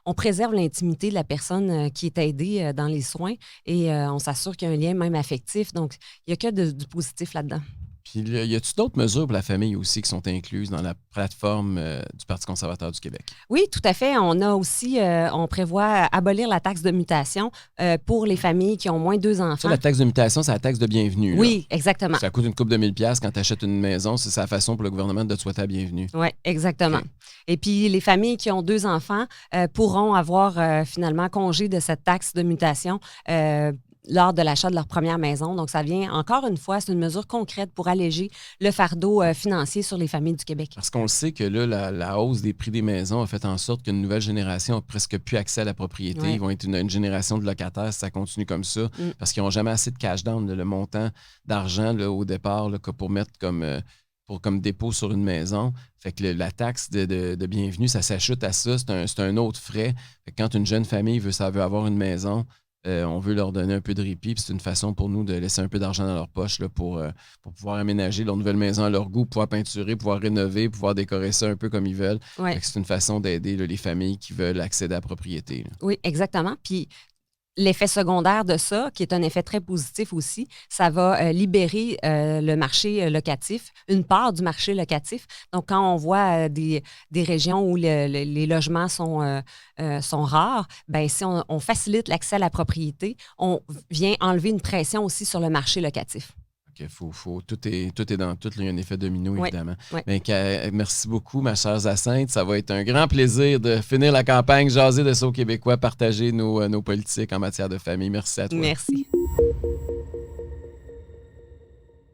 on préserve l'intimité de la personne qui est aidée dans les soins et on s'assure qu'il y a un lien même affectif. Donc, il n'y a que du positif là-dedans. Puis, y a-t-il d'autres mesures pour la famille aussi qui sont incluses dans la plateforme du Parti conservateur du Québec? Oui, tout à fait. On a aussi, on prévoit abolir la taxe de mutation pour les familles qui ont moins de 2 enfants. Ça, la taxe de mutation, c'est la taxe de bienvenue. Oui, exactement. Ça coûte une couple de 1000$ quand tu achètes une maison. C'est sa façon pour le gouvernement de te souhaiter la bienvenue. Oui, exactement. Okay. Et puis, les familles qui ont 2 enfants pourront avoir finalement congé de cette taxe de mutation lors de l'achat de leur première maison. Donc, ça vient, encore une fois, c'est une mesure concrète pour alléger le fardeau financier sur les familles du Québec. Parce qu'on le sait que là, la hausse des prix des maisons a fait en sorte qu'une nouvelle génération n'a presque plus accès à la propriété. Ouais. Ils vont être une génération de locataires si ça continue comme ça, parce qu'ils n'ont jamais assez de cash down, le montant d'argent là, au départ là, pour mettre comme dépôt sur une maison. Fait que la taxe de bienvenue, ça s'ajoute à ça. C'est un autre frais. Fait que quand une jeune famille veut avoir une maison, on veut leur donner un peu de répit. Puis c'est une façon pour nous de laisser un peu d'argent dans leur poche là, pour pouvoir aménager leur nouvelle maison à leur goût, pouvoir peinturer, pouvoir rénover, pouvoir décorer ça un peu comme ils veulent. Ouais. Fait que c'est une façon d'aider là, les familles qui veulent accéder à la propriété. Là. Oui, exactement. Puis l'effet secondaire de ça, qui est un effet très positif aussi, ça va libérer le marché locatif, une part du marché locatif. Donc, quand on voit des régions où les logements sont rares, bien, si on facilite l'accès à la propriété, on vient enlever une pression aussi sur le marché locatif. Tout est dans tout. Il y a un effet domino, évidemment. Oui. Merci beaucoup, ma chère Jacinthe. Ça va être un grand plaisir de finir la campagne, jaser de ça aux Québécois, partager nos politiques en matière de famille. Merci à toi. Merci.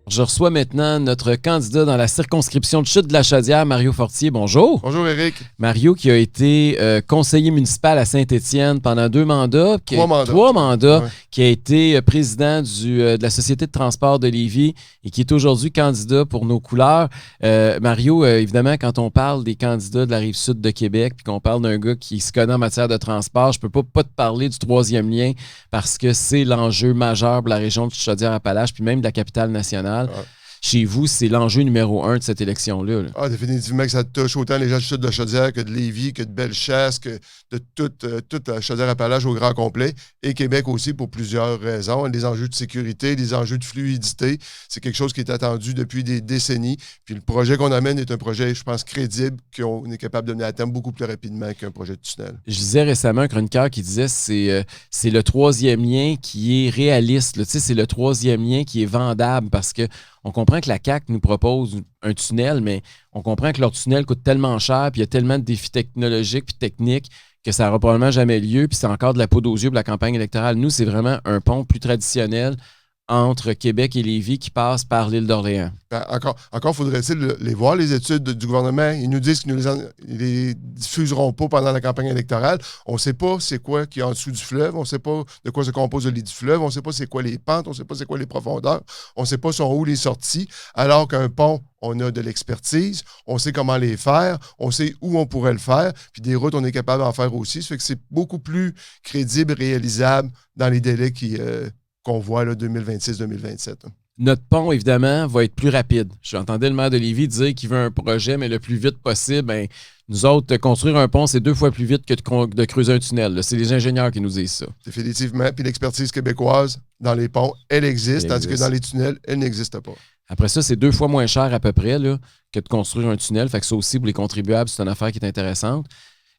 Je reçois maintenant notre candidat dans la circonscription de Chute-de-la-Chaudière, Mario Fortier. Bonjour. Bonjour, Éric. Mario qui a été conseiller municipal à Saint-Étienne pendant 2 mandats. Trois mandats, ouais. Qui a été président de la Société de transport de Lévis et qui est aujourd'hui candidat pour nos couleurs. Mario, évidemment, quand on parle des candidats de la Rive-Sud de Québec puis qu'on parle d'un gars qui se connaît en matière de transport, je peux pas te parler du 3e lien parce que c'est l'enjeu majeur pour la région de Chaudière-Appalaches puis même de la capitale nationale. Ah. Chez vous, c'est l'enjeu numéro 1 de cette élection-là. Là. Ah, définitivement que ça touche autant les gens du sud de Chaudière que de Lévis, que de Bellechasse, que de toute la Chaudière-Appalaches au grand complet. Et Québec aussi pour plusieurs raisons. Les enjeux de sécurité, les enjeux de fluidité. C'est quelque chose qui est attendu depuis des décennies. Puis le projet qu'on amène est un projet, je pense, crédible, qu'on est capable de mener à terme beaucoup plus rapidement qu'un projet de tunnel. Je disais récemment un chroniqueur qui disait que c'est le 3e lien qui est réaliste. Là. C'est le 3e lien qui est vendable parce que on comprend que la CAQ nous propose un tunnel, mais on comprend que leur tunnel coûte tellement cher, puis il y a tellement de défis technologiques puis techniques que ça n'aura probablement jamais lieu, puis c'est encore de la poudre aux yeux pour la campagne électorale. Nous, c'est vraiment un pont plus traditionnel entre Québec et Lévis qui passe par l'île d'Orléans. Encore faudrait-il les voir, les études du gouvernement. Ils nous disent qu'ils ne les diffuseront pas pendant la campagne électorale. On ne sait pas c'est quoi qui est en dessous du fleuve. On ne sait pas de quoi se compose le lit du fleuve. On ne sait pas c'est quoi les pentes. On ne sait pas c'est quoi les profondeurs. On ne sait pas sont où les sorties. Alors qu'un pont, on a de l'expertise. On sait comment les faire. On sait où on pourrait le faire. Puis des routes, on est capable d'en faire aussi. Ça fait que c'est beaucoup plus crédible, réalisable dans les délais qu'on voit là, 2026-2027. Notre pont, évidemment, va être plus rapide. J'entendais le maire de Lévis dire qu'il veut un projet, mais le plus vite possible. Ben, nous autres, construire un pont, c'est 2 fois plus vite que de creuser un tunnel. Là. C'est les ingénieurs qui nous disent ça. Définitivement. Puis l'expertise québécoise dans les ponts, elle existe, tandis que dans les tunnels, elle n'existe pas. Après ça, c'est 2 fois moins cher à peu près là, que de construire un tunnel. Fait que ça aussi, pour les contribuables, c'est une affaire qui est intéressante.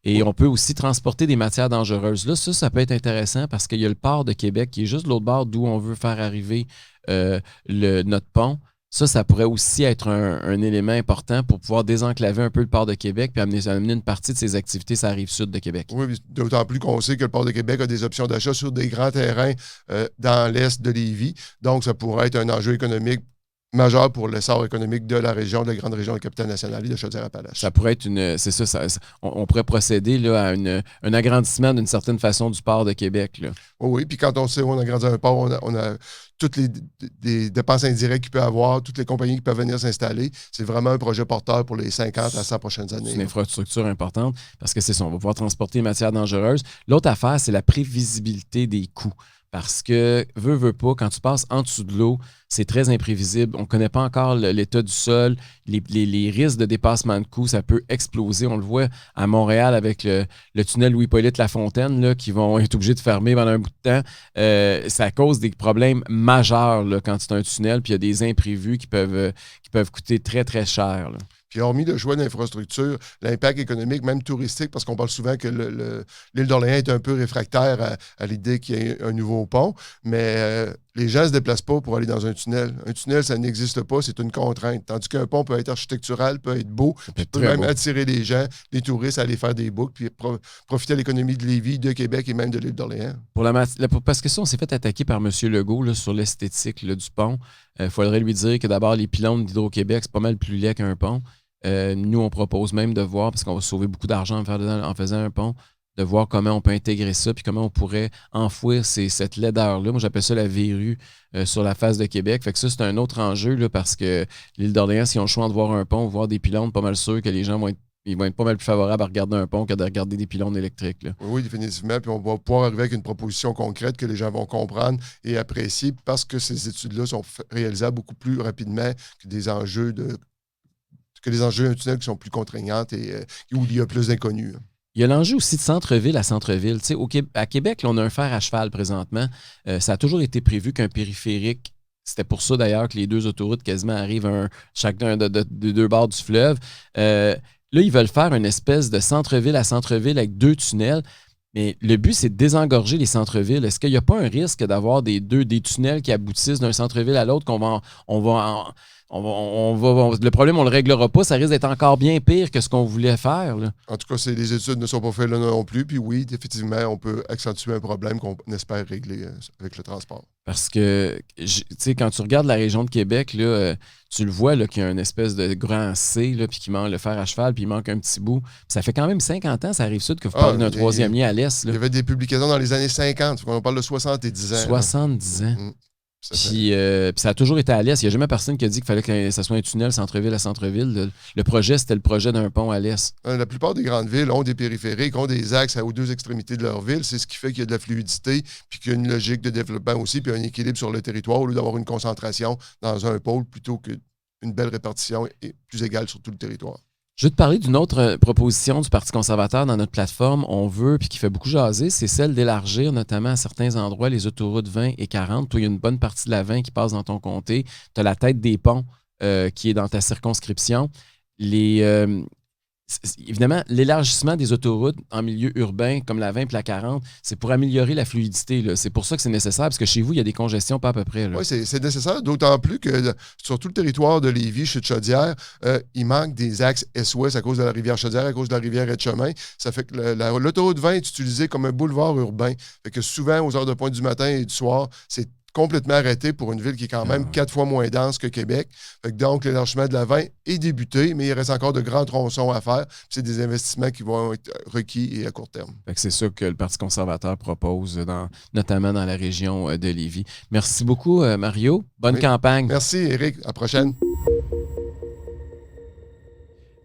Et on peut aussi transporter des matières dangereuses. Là, ça peut être intéressant parce qu'il y a le port de Québec qui est juste de l'autre bord d'où on veut faire arriver notre pont. Ça pourrait aussi être un élément important pour pouvoir désenclaver un peu le port de Québec puis amener une partie de ses activités sur la rive sud de Québec. Oui, d'autant plus qu'on sait que le port de Québec a des options d'achat sur des grands terrains dans l'est de Lévis. Donc, ça pourrait être un enjeu économique majeur pour l'essor économique de la région, de la grande région de Capitale-Nationale et de Chaudière-Appalaches. Ça pourrait être on pourrait procéder là, à un agrandissement d'une certaine façon du port de Québec. Là. Oui, puis quand on sait on agrandit un port, on a toutes les dépenses indirectes qu'il peut avoir, toutes les compagnies qui peuvent venir s'installer. C'est vraiment un projet porteur pour les 50 à 100 prochaines années. C'est une infrastructure importante parce que c'est ça, on va pouvoir transporter les matières dangereuses. L'autre affaire, c'est la prévisibilité des coûts. Parce que, veut pas, quand tu passes en dessous de l'eau, c'est très imprévisible. On ne connaît pas encore l'état du sol. Les risques de dépassement de coûts, ça peut exploser. On le voit à Montréal avec le tunnel Louis-Hippolyte Lafontaine, là, qui vont être obligés de fermer pendant un bout de temps. Ça cause des problèmes majeurs là, quand c'est un tunnel, puis il y a des imprévus qui peuvent coûter très, très cher. Là. Puis hormis le choix d'infrastructure, l'impact économique, même touristique, parce qu'on parle souvent que l'île d'Orléans est un peu réfractaire à l'idée qu'il y ait un nouveau pont, mais les gens ne se déplacent pas pour aller dans un tunnel. Un tunnel, ça n'existe pas, c'est une contrainte. Tandis qu'un pont peut être architectural, peut être beau, peut même attirer les gens, les touristes à aller faire des boucles, puis profiter de l'économie de Lévis, de Québec et même de l'île d'Orléans. Parce que ça, on s'est fait attaquer par M. Legault là, sur l'esthétique là, du pont. Il faudrait lui dire que d'abord, les pylônes d'Hydro-Québec, c'est pas mal plus laid qu'un pont. Nous, on propose même de voir, parce qu'on va sauver beaucoup d'argent en faisant un pont, de voir comment on peut intégrer ça, puis comment on pourrait enfouir cette laideur-là. Moi, j'appelle ça la verrue sur la face de Québec. Fait que ça, c'est un autre enjeu, là, parce que l'île d'Orléans, si on choisit de voir un pont ou voir des pylônes, pas mal sûr que les gens vont être pas mal plus favorables à regarder un pont que de regarder des pylônes électriques. Là. Oui, définitivement. Puis on va pouvoir arriver avec une proposition concrète que les gens vont comprendre et apprécier parce que ces études-là sont réalisables beaucoup plus rapidement que des enjeux d'un tunnel qui sont plus contraignantes et où il y a plus d'inconnus. Il y a l'enjeu aussi de centre-ville à centre-ville. À Québec, là, on a un fer à cheval présentement. Ça a toujours été prévu qu'un périphérique, c'était pour ça d'ailleurs que les 2 autoroutes quasiment arrivent chacun de 2 bords du fleuve. Là, ils veulent faire une espèce de centre-ville à centre-ville avec 2 tunnels. Mais le but, c'est de désengorger les centres-villes. Est-ce qu'il n'y a pas un risque d'avoir des tunnels qui aboutissent d'un centre-ville à l'autre le problème, on ne le réglera pas. Ça risque d'être encore bien pire que ce qu'on voulait faire. Là. En tout cas, les études ne sont pas faites là non plus. Puis oui, effectivement, on peut accentuer un problème qu'on espère régler avec le transport. Parce que, quand tu regardes la région de Québec, là, tu le vois là, qu'il y a une espèce de grand C, là, puis qu'il manque le fer à cheval, puis il manque un petit bout. Puis ça fait quand même 50 ans, ça arrive sud, que vous parlez d'un 3e lien à l'est. Là. Il y avait des publications dans les années 50. On parle de 70 ans. 70 ans. Puis ça a toujours été à l'est. Il n'y a jamais personne qui a dit qu'il fallait que ça soit un tunnel centre-ville à centre-ville. Le projet, c'était le projet d'un pont à l'est. La plupart des grandes villes ont des périphériques, ont des axes aux 2 extrémités de leur ville. C'est ce qui fait qu'il y a de la fluidité, puis qu'il y a une logique de développement aussi, puis un équilibre sur le territoire au lieu d'avoir une concentration dans un pôle plutôt qu'une belle répartition et plus égale sur tout le territoire. Je veux te parler d'une autre proposition du Parti conservateur dans notre plateforme. On veut, puis qui fait beaucoup jaser, c'est celle d'élargir notamment à certains endroits les autoroutes 20 et 40. Toi, il y a une bonne partie de la 20 qui passe dans ton comté. Tu as la tête des ponts qui est dans ta circonscription. Évidemment, l'élargissement des autoroutes en milieu urbain, comme la 20 et la 40, c'est pour améliorer la fluidité. Là. C'est pour ça que c'est nécessaire, parce que chez vous, il y a des congestions pas à peu près. Oui, c'est nécessaire, d'autant plus que sur tout le territoire de Lévis, chez Chaudière, il manque des axes est-ouest à cause de la rivière Chaudière, à cause de la rivière Etchemin. Ça fait que l'autoroute 20 est utilisée comme un boulevard urbain. Fait que souvent, aux heures de pointe du matin et du soir, c'est complètement arrêté pour une ville qui est quand même 4 fois moins dense que Québec. Fait que donc, l'élargissement de la 20 est débuté, mais il reste encore de grands tronçons à faire. C'est des investissements qui vont être requis et à court terme. Fait que c'est ça que le Parti conservateur propose, notamment dans la région de Lévis. Merci beaucoup, Mario. Bonne campagne. Merci, Éric. À la prochaine.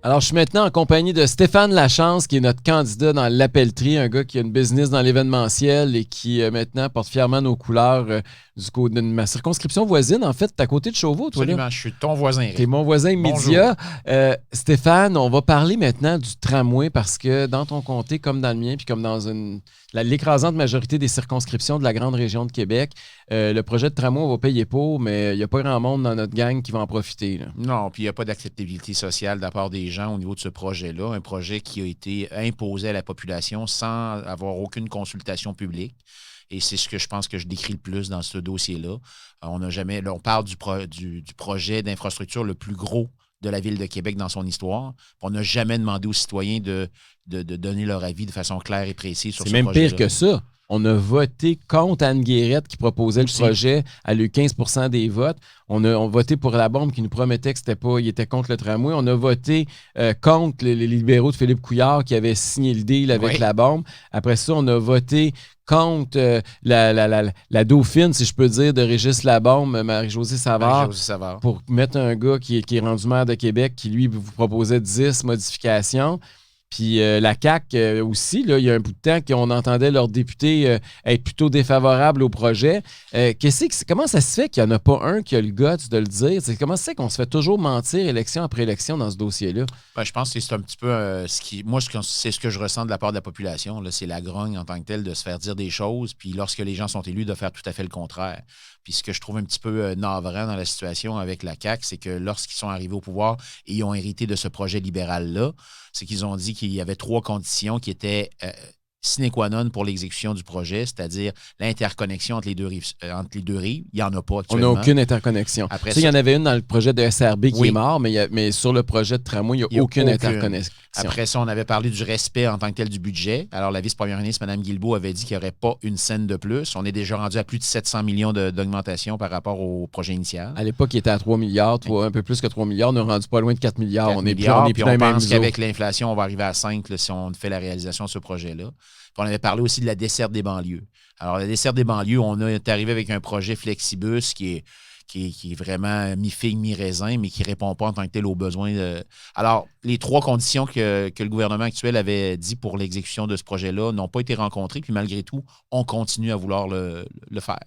Alors, je suis maintenant en compagnie de Stéphane Lachance, qui est notre candidat dans l'appellerie, un gars qui a une business dans l'événementiel et qui maintenant porte fièrement nos couleurs de ma circonscription voisine. En fait, t'es à côté de Chauveau, toi, là. Absolument, je suis ton voisin, Eric. T'es mon voisin immédiat. Stéphane, on va parler maintenant du tramway parce que dans ton comté, comme dans le mien, puis comme dans l'écrasante majorité des circonscriptions de la grande région de Québec, le projet de tramway, on va payer pour, mais il n'y a pas grand monde dans notre gang qui va en profiter, là. Non, puis il n'y a pas d'acceptabilité sociale de la part des gens au niveau de ce projet-là. Un projet qui a été imposé à la population sans avoir aucune consultation publique. Et c'est ce que je pense que je décris le plus dans ce dossier-là. On n'a jamais. Là, on parle du projet d'infrastructure le plus gros de la Ville de Québec dans son histoire. On n'a jamais demandé aux citoyens de donner leur avis de façon claire et précise sur ce projet-là. C'est même pire que ça. On a voté contre Anne Guérette qui proposait le projet. Elle a eu 15 % des votes. On a voté pour la bombe qui nous promettait qu'il était contre le tramway. On a voté contre les libéraux de Philippe Couillard qui avaient signé le deal avec la bombe. Après ça, on a voté contre la dauphine, si je peux dire, de Régis Labombe, Marie-Josée Savard, pour mettre un gars qui est rendu maire de Québec qui, lui, vous proposait 10 modifications. Puis la CAQ aussi, là, il y a un bout de temps qu'on entendait leurs députés être plutôt défavorables au projet. Comment ça se fait qu'il n'y en a pas un qui a le guts de le dire? Comment ça se fait qu'on se fait toujours mentir élection après élection dans ce dossier-là? Ben, je pense que c'est un petit peu c'est ce que je ressens de la part de la population. Là, c'est la grogne en tant que telle de se faire dire des choses, puis lorsque les gens sont élus, de faire tout à fait le contraire. Puis ce que je trouve un petit peu navrant dans la situation avec la CAQ, c'est que lorsqu'ils sont arrivés au pouvoir et ils ont hérité de ce projet libéral-là, c'est qu'ils ont dit qu'il y avait 3 conditions qui étaient sine qua non pour l'exécution du projet, c'est-à-dire l'interconnexion entre les deux rives. Il n'y en a pas actuellement. On n'a aucune interconnexion. Après ça, il y en avait une dans le projet de SRB qui est mort, mais sur le projet de tramway, il n'y a aucune interconnexion. Après ça, on avait parlé du respect en tant que tel du budget. Alors, la vice-première ministre, Mme Guilbeault, avait dit qu'il n'y aurait pas une scène de plus. On est déjà rendu à plus de 700 millions d'augmentation par rapport au projet initial. À l'époque, il était à 3 milliards, un peu plus que 3 milliards. On est rendu pas loin de 4 milliards. 4 milliards, puis on pense qu'avec l'inflation, on va arriver à 5 là, si on fait la réalisation de ce projet-là. Puis on avait parlé aussi de la desserte des banlieues. Alors, la desserte des banlieues, on est arrivé avec un projet Flexibus qui est vraiment mi-figue, mi-raisin, mais qui ne répond pas en tant que tel aux besoins. Alors, les 3 conditions que le gouvernement actuel avait dit pour l'exécution de ce projet-là n'ont pas été rencontrées, puis malgré tout, on continue à vouloir le faire.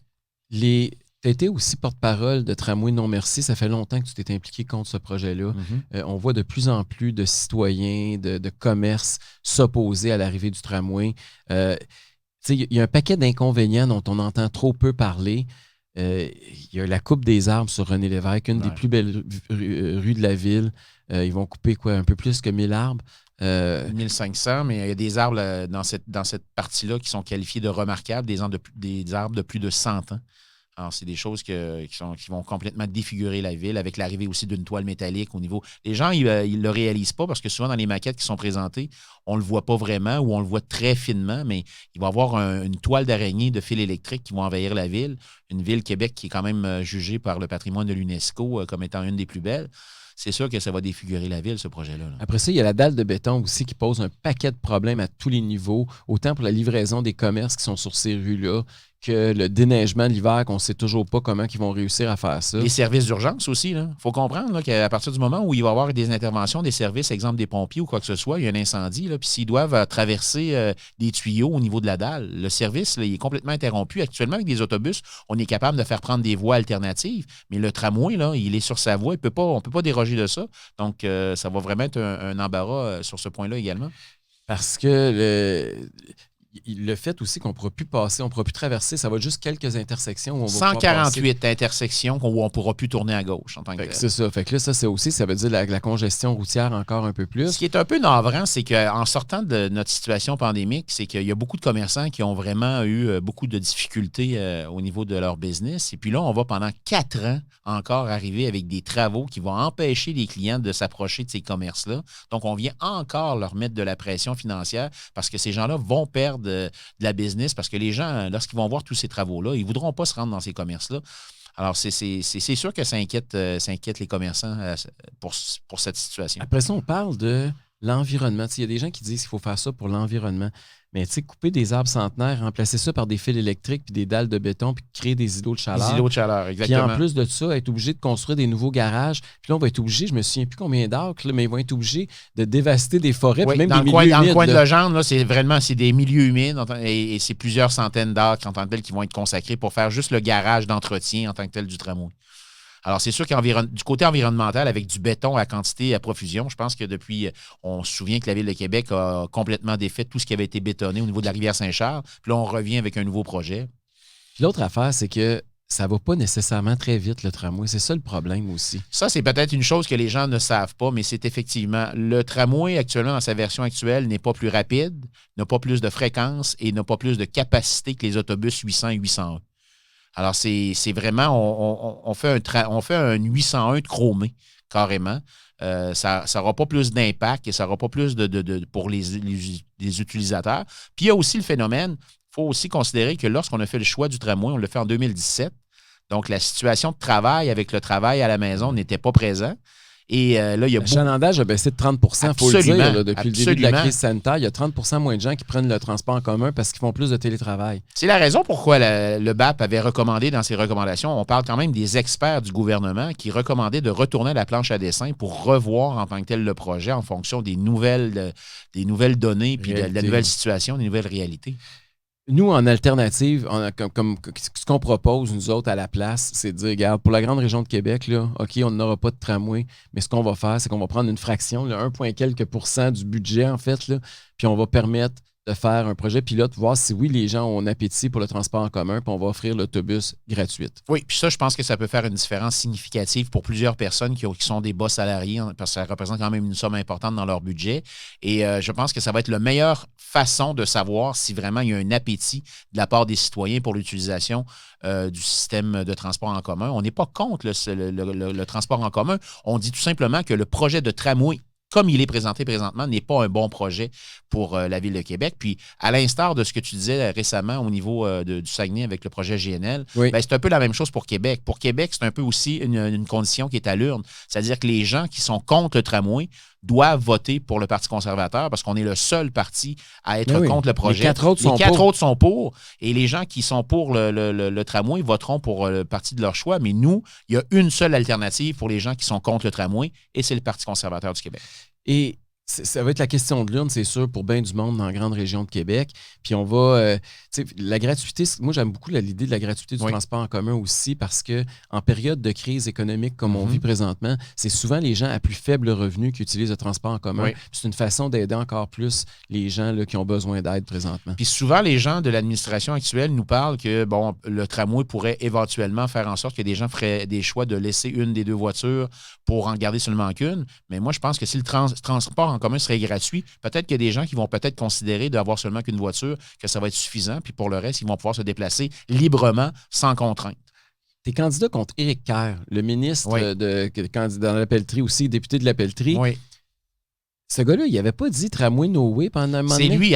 Tu as été aussi porte-parole de Tramway Non Merci. Ça fait longtemps que tu t'es impliqué contre ce projet-là. On voit de plus en plus de citoyens, de commerces s'opposer à l'arrivée du tramway. Il y a un paquet d'inconvénients dont on entend trop peu parler. Il y a la coupe des arbres sur René Lévesque, une des plus belles rues de la ville. Ils vont couper un peu plus que 1000 arbres. 1500, mais il y a des arbres dans cette partie-là qui sont qualifiés de remarquables, des arbres de plus de 100 ans. Alors, c'est des choses qui vont complètement défigurer la ville avec l'arrivée aussi d'une toile métallique au niveau. Les gens, ils ne le réalisent pas parce que souvent dans les maquettes qui sont présentées, on ne le voit pas vraiment ou on le voit très finement, mais il va y avoir une toile d'araignée de fil électrique qui va envahir la ville. Une ville, Québec, qui est quand même jugée par le patrimoine de l'UNESCO comme étant une des plus belles. C'est sûr que ça va défigurer la ville, ce projet-là. Après ça, il y a la dalle de béton aussi qui pose un paquet de problèmes à tous les niveaux, autant pour la livraison des commerces qui sont sur ces rues-là que le déneigement de l'hiver, qu'on ne sait toujours pas comment ils vont réussir à faire ça. Les services d'urgence aussi. Il faut comprendre qu'à partir du moment où il va y avoir des interventions, des services, exemple des pompiers ou quoi que ce soit, il y a un incendie, puis s'ils doivent traverser des tuyaux au niveau de la dalle, le service il est complètement interrompu. Actuellement, avec des autobus, on est capable de faire prendre des voies alternatives, mais le tramway, il est sur sa voie, on ne peut pas déroger de ça. Donc, ça va vraiment être un embarras sur ce point-là également. Parce que le fait aussi qu'on ne pourra plus passer, on ne pourra plus traverser, ça va être juste quelques intersections où on va 148 intersections où on ne pourra plus tourner à gauche en tant que c'est ça. Fait que là, ça veut dire la congestion routière encore un peu plus. Ce qui est un peu navrant, c'est qu'en sortant de notre situation pandémique, c'est qu'il y a beaucoup de commerçants qui ont vraiment eu beaucoup de difficultés au niveau de leur business. Et puis là, on va pendant 4 ans encore arriver avec des travaux qui vont empêcher les clients de s'approcher de ces commerces-là. Donc, on vient encore leur mettre de la pression financière parce que ces gens-là vont perdre de la business parce que les gens, lorsqu'ils vont voir tous ces travaux-là, ils ne voudront pas se rendre dans ces commerces-là. Alors, c'est sûr que ça inquiète les commerçants pour cette situation. Après ça, on parle de l'environnement. Il y a des gens qui disent qu'il faut faire ça pour l'environnement. Mais couper des arbres centenaires, remplacer ça par des fils électriques puis des dalles de béton puis créer des îlots de chaleur. Des îlots de chaleur, exactement. Puis en plus de ça, être obligé de construire des nouveaux garages. Puis là, on va être obligé, je me souviens plus combien d'acres, mais ils vont être obligés de dévaster des forêts, Oui, puis même dans des le milieux coin, humides. Dans le coin de là. Legendre, là, c'est des milieux humides et c'est plusieurs centaines d'acres en tant que tel qui vont être consacrés pour faire juste le garage d'entretien en tant que tel du tramway. Alors, c'est sûr du côté environnemental, avec du béton à quantité, à profusion, je pense que depuis, on se souvient que la Ville de Québec a complètement défait tout ce qui avait été bétonné au niveau de la rivière Saint-Charles. Puis là, on revient avec un nouveau projet. Puis l'autre affaire, c'est que ça va pas nécessairement très vite, le tramway. C'est ça le problème aussi. Ça, c'est peut-être une chose que les gens ne savent pas, mais c'est effectivement, le tramway actuellement, dans sa version actuelle, n'est pas plus rapide, n'a pas plus de fréquence et n'a pas plus de capacité que les autobus 800 et 801. Alors, c'est vraiment, on fait un 801 de chromé, carrément. Ça n'aura pas plus d'impact et ça n'aura pas plus pour les utilisateurs. Puis, il y a aussi le phénomène, il faut aussi considérer que lorsqu'on a fait le choix du tramway, on l'a fait en 2017. Donc, la situation de travail avec le travail à la maison n'était pas présent. Et là, il y a L'achalandage a baissé de 30 il faut le dire. Là, depuis le début de la crise sanitaire, il y a 30 moins de gens qui prennent le transport en commun parce qu'ils font plus de télétravail. C'est la raison pourquoi le BAP avait recommandé dans ses recommandations, on parle quand même des experts du gouvernement qui recommandaient de retourner à la planche à dessin pour revoir en tant que tel le projet en fonction des nouvelles données, puis de la nouvelle situation, des nouvelles réalités. Nous, en alternative, ce qu'on propose, nous autres, à la place, c'est de dire, regarde, pour la grande région de Québec, là, OK, on n'aura pas de tramway, mais ce qu'on va faire, c'est qu'on va prendre une fraction, là, 1, quelques % du budget, en fait, là, puis on va permettre de faire un projet pilote, voir si oui, les gens ont un appétit pour le transport en commun, puis on va offrir l'autobus gratuite. Oui, puis ça, je pense que ça peut faire une différence significative pour plusieurs personnes qui sont des bas salariés, parce que ça représente quand même une somme importante dans leur budget. Et je pense que ça va être la meilleure façon de savoir si vraiment il y a un appétit de la part des citoyens pour l'utilisation du système de transport en commun. On n'est pas contre le transport en commun. On dit tout simplement que le projet de tramway, comme il est présenté présentement, n'est pas un bon projet pour la Ville de Québec. Puis, à l'instar de ce que tu disais récemment au niveau du Saguenay avec le projet GNL, oui. Ben, c'est un peu la même chose pour Québec. Pour Québec, c'est un peu aussi une condition qui est à l'urne. C'est-à-dire que les gens qui sont contre le tramway doivent voter pour le Parti conservateur parce qu'on est le seul parti à être contre le projet. Les quatre autres sont pour. Et les gens qui sont pour le tramway voteront pour le parti de leur choix. Mais nous, il y a une seule alternative pour les gens qui sont contre le tramway et c'est le Parti conservateur du Québec. Et ça va être la question de l'urne, c'est sûr, pour bien du monde dans la grande région de Québec. Puis on va... la gratuité, moi, j'aime beaucoup l'idée de la gratuité du transport en commun aussi parce que en période de crise économique comme on vit présentement, c'est souvent les gens à plus faible revenu qui utilisent le transport en commun. Oui. C'est une façon d'aider encore plus les gens là, qui ont besoin d'aide présentement. Puis souvent, les gens de l'administration actuelle nous parlent que bon, le tramway pourrait éventuellement faire en sorte que des gens feraient des choix de laisser une des deux voitures pour en garder seulement qu'une. Mais moi, je pense que si le transport en commun serait gratuit, peut-être qu'il y a des gens qui vont peut-être considérer d'avoir seulement qu'une voiture, que ça va être suffisant, puis pour le reste, ils vont pouvoir se déplacer librement, sans contrainte. T'es candidat contre Éric Kerr, le ministre candidat dans la pelleterie aussi, député de la pelleterie. Oui. Ce gars-là, il n'avait pas dit Tramway No Way pendant un moment C'est donné? lui,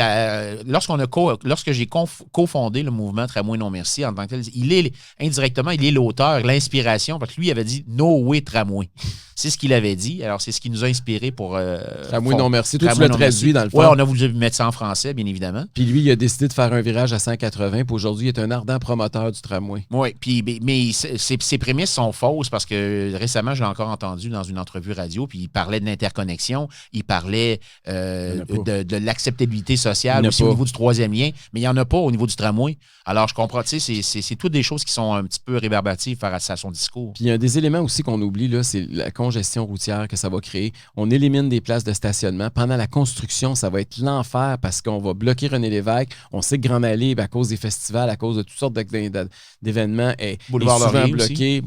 lorsque j'ai cofondé le mouvement Tramway Non Merci en tant que tel, indirectement, il est l'auteur, l'inspiration, parce que lui, il avait dit No Way Tramway. C'est ce qu'il avait dit. Alors, c'est ce qui nous a inspiré pour... Tramway Non Merci. Toi, tu Tramway l'as Non traduit Merci. dans le fond. Oui, on a voulu mettre ça en français, bien évidemment. Puis lui, il a décidé de faire un virage à 180. Puis aujourd'hui, il est un ardent promoteur du tramway. Oui, mais ses prémices sont fausses parce que récemment, je l'ai encore entendu dans une entrevue radio, puis il parlait de l'interconnexion, il parlait de l'acceptabilité sociale aussi au niveau du troisième lien, mais il n'y en a pas au niveau du tramway. Alors, je comprends, tu sais, c'est toutes des choses qui sont un petit peu réverbatives face à son discours. Puis il y a un des éléments aussi qu'on oublie, là, c'est la congestion routière que ça va créer. On élimine des places de stationnement. Pendant la construction, ça va être l'enfer parce qu'on va bloquer René Lévesque. On sait que Grande Allée, à cause des festivals, à cause de toutes sortes d'événements, est souvent bloqué.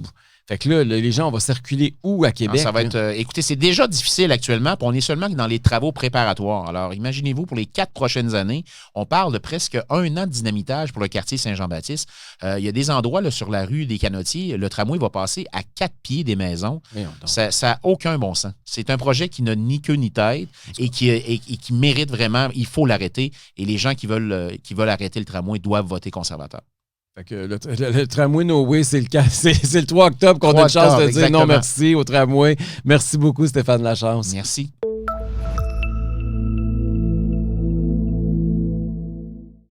Fait que là, les gens, on va circuler où à Québec? Ça va être, écoutez, c'est déjà difficile actuellement, puis on est seulement dans les travaux préparatoires. Alors, imaginez-vous, pour les 4 prochaines années, on parle de presque 1 an de dynamitage pour le quartier Saint-Jean-Baptiste. Il y a des endroits là, sur la rue des Canotiers, le tramway va passer à 4 pieds des maisons. Ça n'a aucun bon sens. C'est un projet qui n'a ni queue ni tête et qui mérite vraiment, il faut l'arrêter. Et les gens qui veulent arrêter le tramway doivent voter conservateur. Fait que le tramway No Way, c'est le 3 octobre qu'on a une chance de dire non merci au tramway. Merci beaucoup, Stéphane Lachance. Merci.